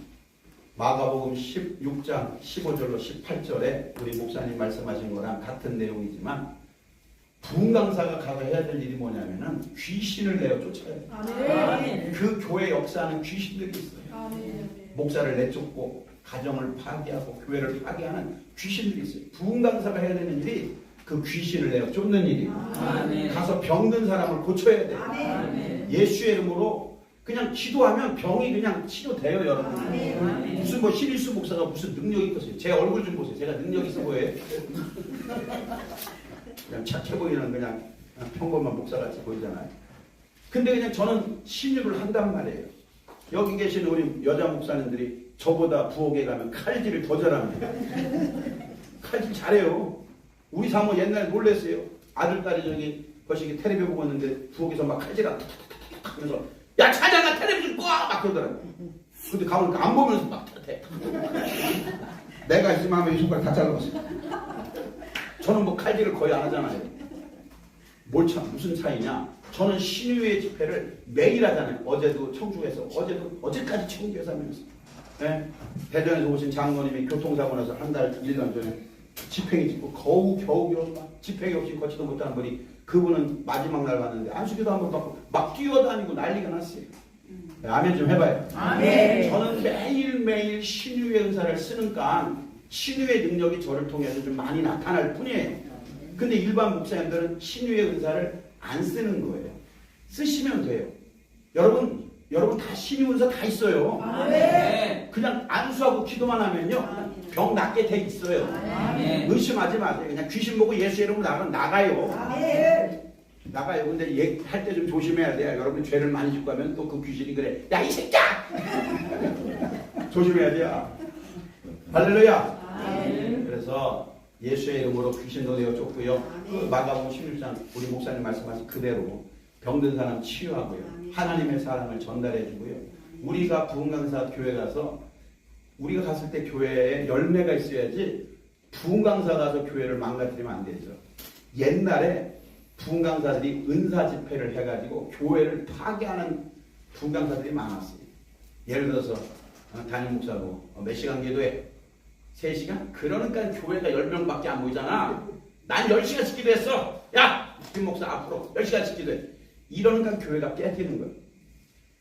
마가복음 16장 15절로 18절에 우리 목사님 말씀하신 거랑 같은 내용이지만 부흥 강사가 가서 해야 될 일이 뭐냐면은 귀신을 내어 쫓아야 돼요. 아멘. 그 교회 역사하는 귀신들이 있어요. 아멘. 목사를 내쫓고 가정을 파괴하고 교회를 파괴하는 귀신들이 있어요. 부흥 강사가 해야 되는 일이 그 귀신을 내어 쫓는 일이에요. 아멘. 가서 병든 사람을 고쳐야 돼요. 아멘. 예수의 이름으로 그냥 기도하면 병이 그냥 치료돼요, 여러분. 아멘. 무슨 뭐 신일수 목사가 무슨 능력이 있겠어요. 제 얼굴 좀 보세요. 제가 능력 있어 보여요. 그냥 착해 보이는 그냥 평범한 목사같이 보이잖아요. 근데 그냥 저는 신유를 한단 말이에요. 여기 계신 우리 여자 목사님들이 저보다 부엌에 가면 칼질을 더 잘합니다. 칼질 잘해요. 우리 사모 옛날에 놀랬어요. 아들, 딸이 저기 거시기 텔레비 보고 있는데 부엌에서 막 칼질하고 그래서 야 차장아 텔레비전 꺼! 막 그러더라고요. 근데 가보니까 안 보면서 막 탓해. 내가 있으면 하면 이 손가락 다 잘라봤어. 저는 뭐 칼질을 거의 안 하잖아요. 뭘 참 무슨 차이냐? 저는 신유의 집회를 매일 하잖아요. 어제도 청주에서 어제까지 청주에서 하면서 네? 대전에서 오신 장로님이 교통사고 나서 한 달 1년 전에 집행이 짓고 겨우 막 집행이 없이 걷지도 못하는 분이 그분은 마지막 날 갔는데 안수기도 한번 받고 막 뛰어다니고 난리가 났어요. 네, 아멘 좀 해봐요. 아멘. 저는 매일매일 신유의 은사를 쓰니까 신유의 능력이 저를 통해서 좀 많이 나타날 뿐이에요. 근데 일반 목사님들은 신유의 은사를 안 쓰는 거예요. 쓰시면 돼요. 여러분 다 신유 은사 다 있어요. 아멘. 그냥 안수하고 기도만 하면요 병 낫게 돼 있어요. 아멘. 의심하지 마세요. 그냥 귀신 보고 예수 이름으로 나가요. 나가요. 근데 할 때 좀 조심해야 돼요. 여러분 죄를 많이 짓고 하면 또 그 귀신이 그래. 야 이 새끼야! 조심해야 돼요. 할렐루야. 그래서 예수의 이름으로 귀신도 내어 쫓고요. 그 마가복음 16장 우리 목사님 말씀하신 그대로 병든 사람 치유하고요. 하나님의 사랑을 전달해 주고요. 우리가 부흥강사 교회 가서 우리가 갔을 때 교회에 열매가 있어야지 부흥강사 가서 교회를 망가뜨리면 안 되죠. 옛날에 부흥강사들이 은사 집회를 해가지고 교회를 파괴하는 부흥강사들이 많았어요. 예를 들어서 담임 목사고 몇 시간 기도해? 3시간? 그러니까 교회가 10명밖에 안 모이잖아. 난 10시간씩 기도했어. 야! 김 목사 앞으로 10시간씩 기도해. 이러니까 교회가 깨지는 거예요.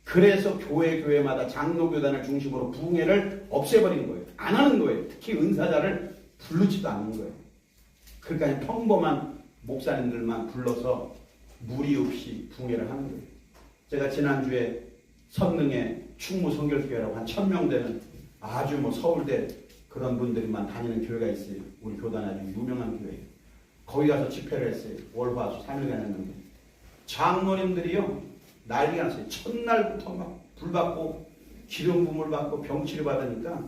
그래서 교회마다 장로교단을 중심으로 부흥회를 없애버리는 거예요. 안 하는 거예요. 특히 은사자를 부르지도 않는 거예요. 그러니까 평범한 목사님들만 불러서 무리 없이 부흥회를 하는 거예요. 제가 지난주에 선릉에 충무 성결교회라고 한 1000명 되는 아주 서울대 그런 분들만 다니는 교회가 있어요. 우리 교단 아주 유명한 교회예요. 거기 가서 집회를 했어요. 월화수 3일간 했는데 장로님들이요 난리가 났어요. 첫날부터 막 불받고 기름 부음을 받고 병치료 받으니까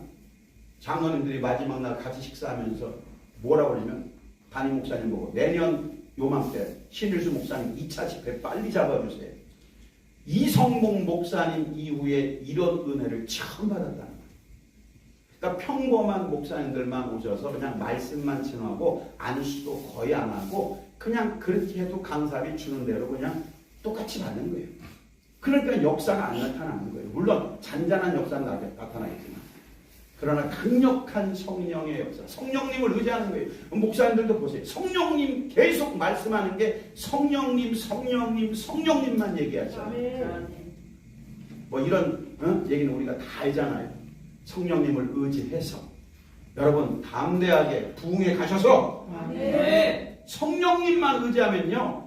장로님들이 마지막 날 같이 식사하면서 뭐라고 그러냐면 담임 목사님 보고 내년 요맘때 신일수 목사님 2차 집회 빨리 잡아주세요. 이성봉 목사님 이후에 이런 은혜를 처음 받았다는 거예요. 그러니까 평범한 목사님들만 오셔서 그냥 말씀만 전하고 안수도 거의 안 하고 그냥 그렇게 해도 강사비 주는 대로 그냥 똑같이 받는 거예요. 그러니까 역사가 안 나타나는 거예요. 물론 잔잔한 역사는 나타나겠지만 그러나 강력한 성령의 역사, 성령님을 의지하는 거예요. 목사님들도 보세요. 성령님 계속 말씀하는 게 성령님만 얘기하죠. 뭐 이런 얘기는 우리가 다 알잖아요. 성령님을 의지해서 여러분 담대하게 부흥에 가셔서 성령님만 의지하면요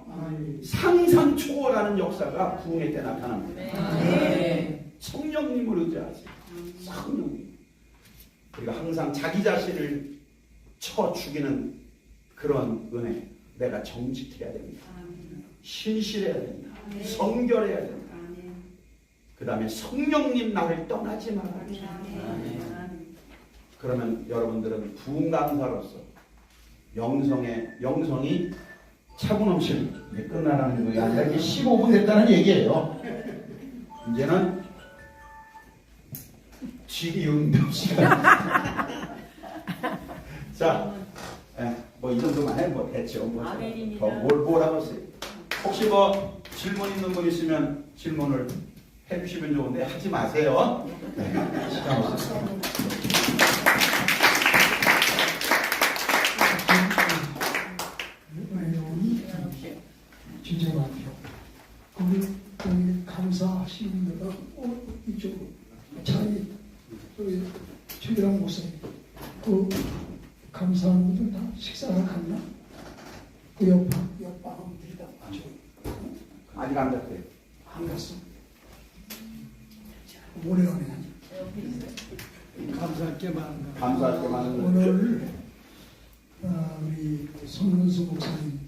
상상 초월하는 역사가 부흥회 때 나타납니다. 성령님을 의지하세요. 성령님. 우리가 항상 자기 자신을 쳐 죽이는 그런 은혜. 내가 정직해야 됩니다. 신실해야 됩니다. 성결해야 됩니다. 그 다음에 성령님 나를 떠나지 말아야 됩니다. 그러면 여러분들은 부흥강사로서 영성이 차고 넘치는 게 끝나라는 것이 아니라 이게 15분 됐다는 얘기예요. 이제는 지리운동 시간. 자, 뭐 이 정도만 해, 뭐 됐죠. 아멘입니다. 뭐라고 했어요? 혹시 뭐 질문 있는 분 있으면 질문을 해주시면 좋은데 하지 마세요. 네, 시간 없습니다. 주제 발표. 우리 감사하시는 분들은 이쪽으로 차이 우리 최기랑 목사님 그 감사하는 분들 다 식사를 갔나? 그 옆방들이 다 아주 아직 안 됐대요. 안 갔어. 오래 오래 감사할 게 많은 거. 감사할 게 많은 거. 오늘 우리 손문수 목사님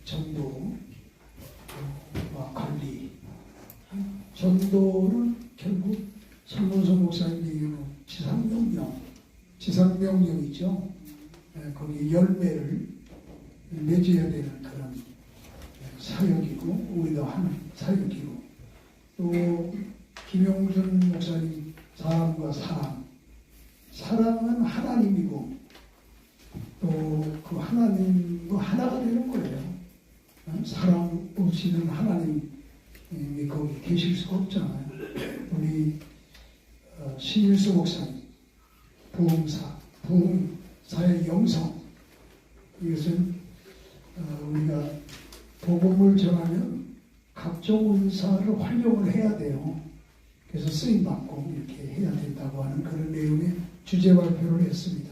전도와 관리 전도는 결국 손문수 목사님의 지상명령이죠. 거기 열매를 맺어야 되는 그런 사역이고 우리가 하는 사역이고 또 김용준 목사님 사랑과 사랑은 하나님이고 또 그 하나님과 하나가 되는 거예요. 사랑 없이는 하나님이 거기 계실 수가 없잖아요. 우리 신일수 목사님 부흥사 사회 영성. 이것은 우리가 복음을 전하면 각종 은사를 활용을 해야 돼요. 그래서 쓰임 받고 이렇게 해야 된다고 하는 그런 내용의 주제 발표를 했습니다.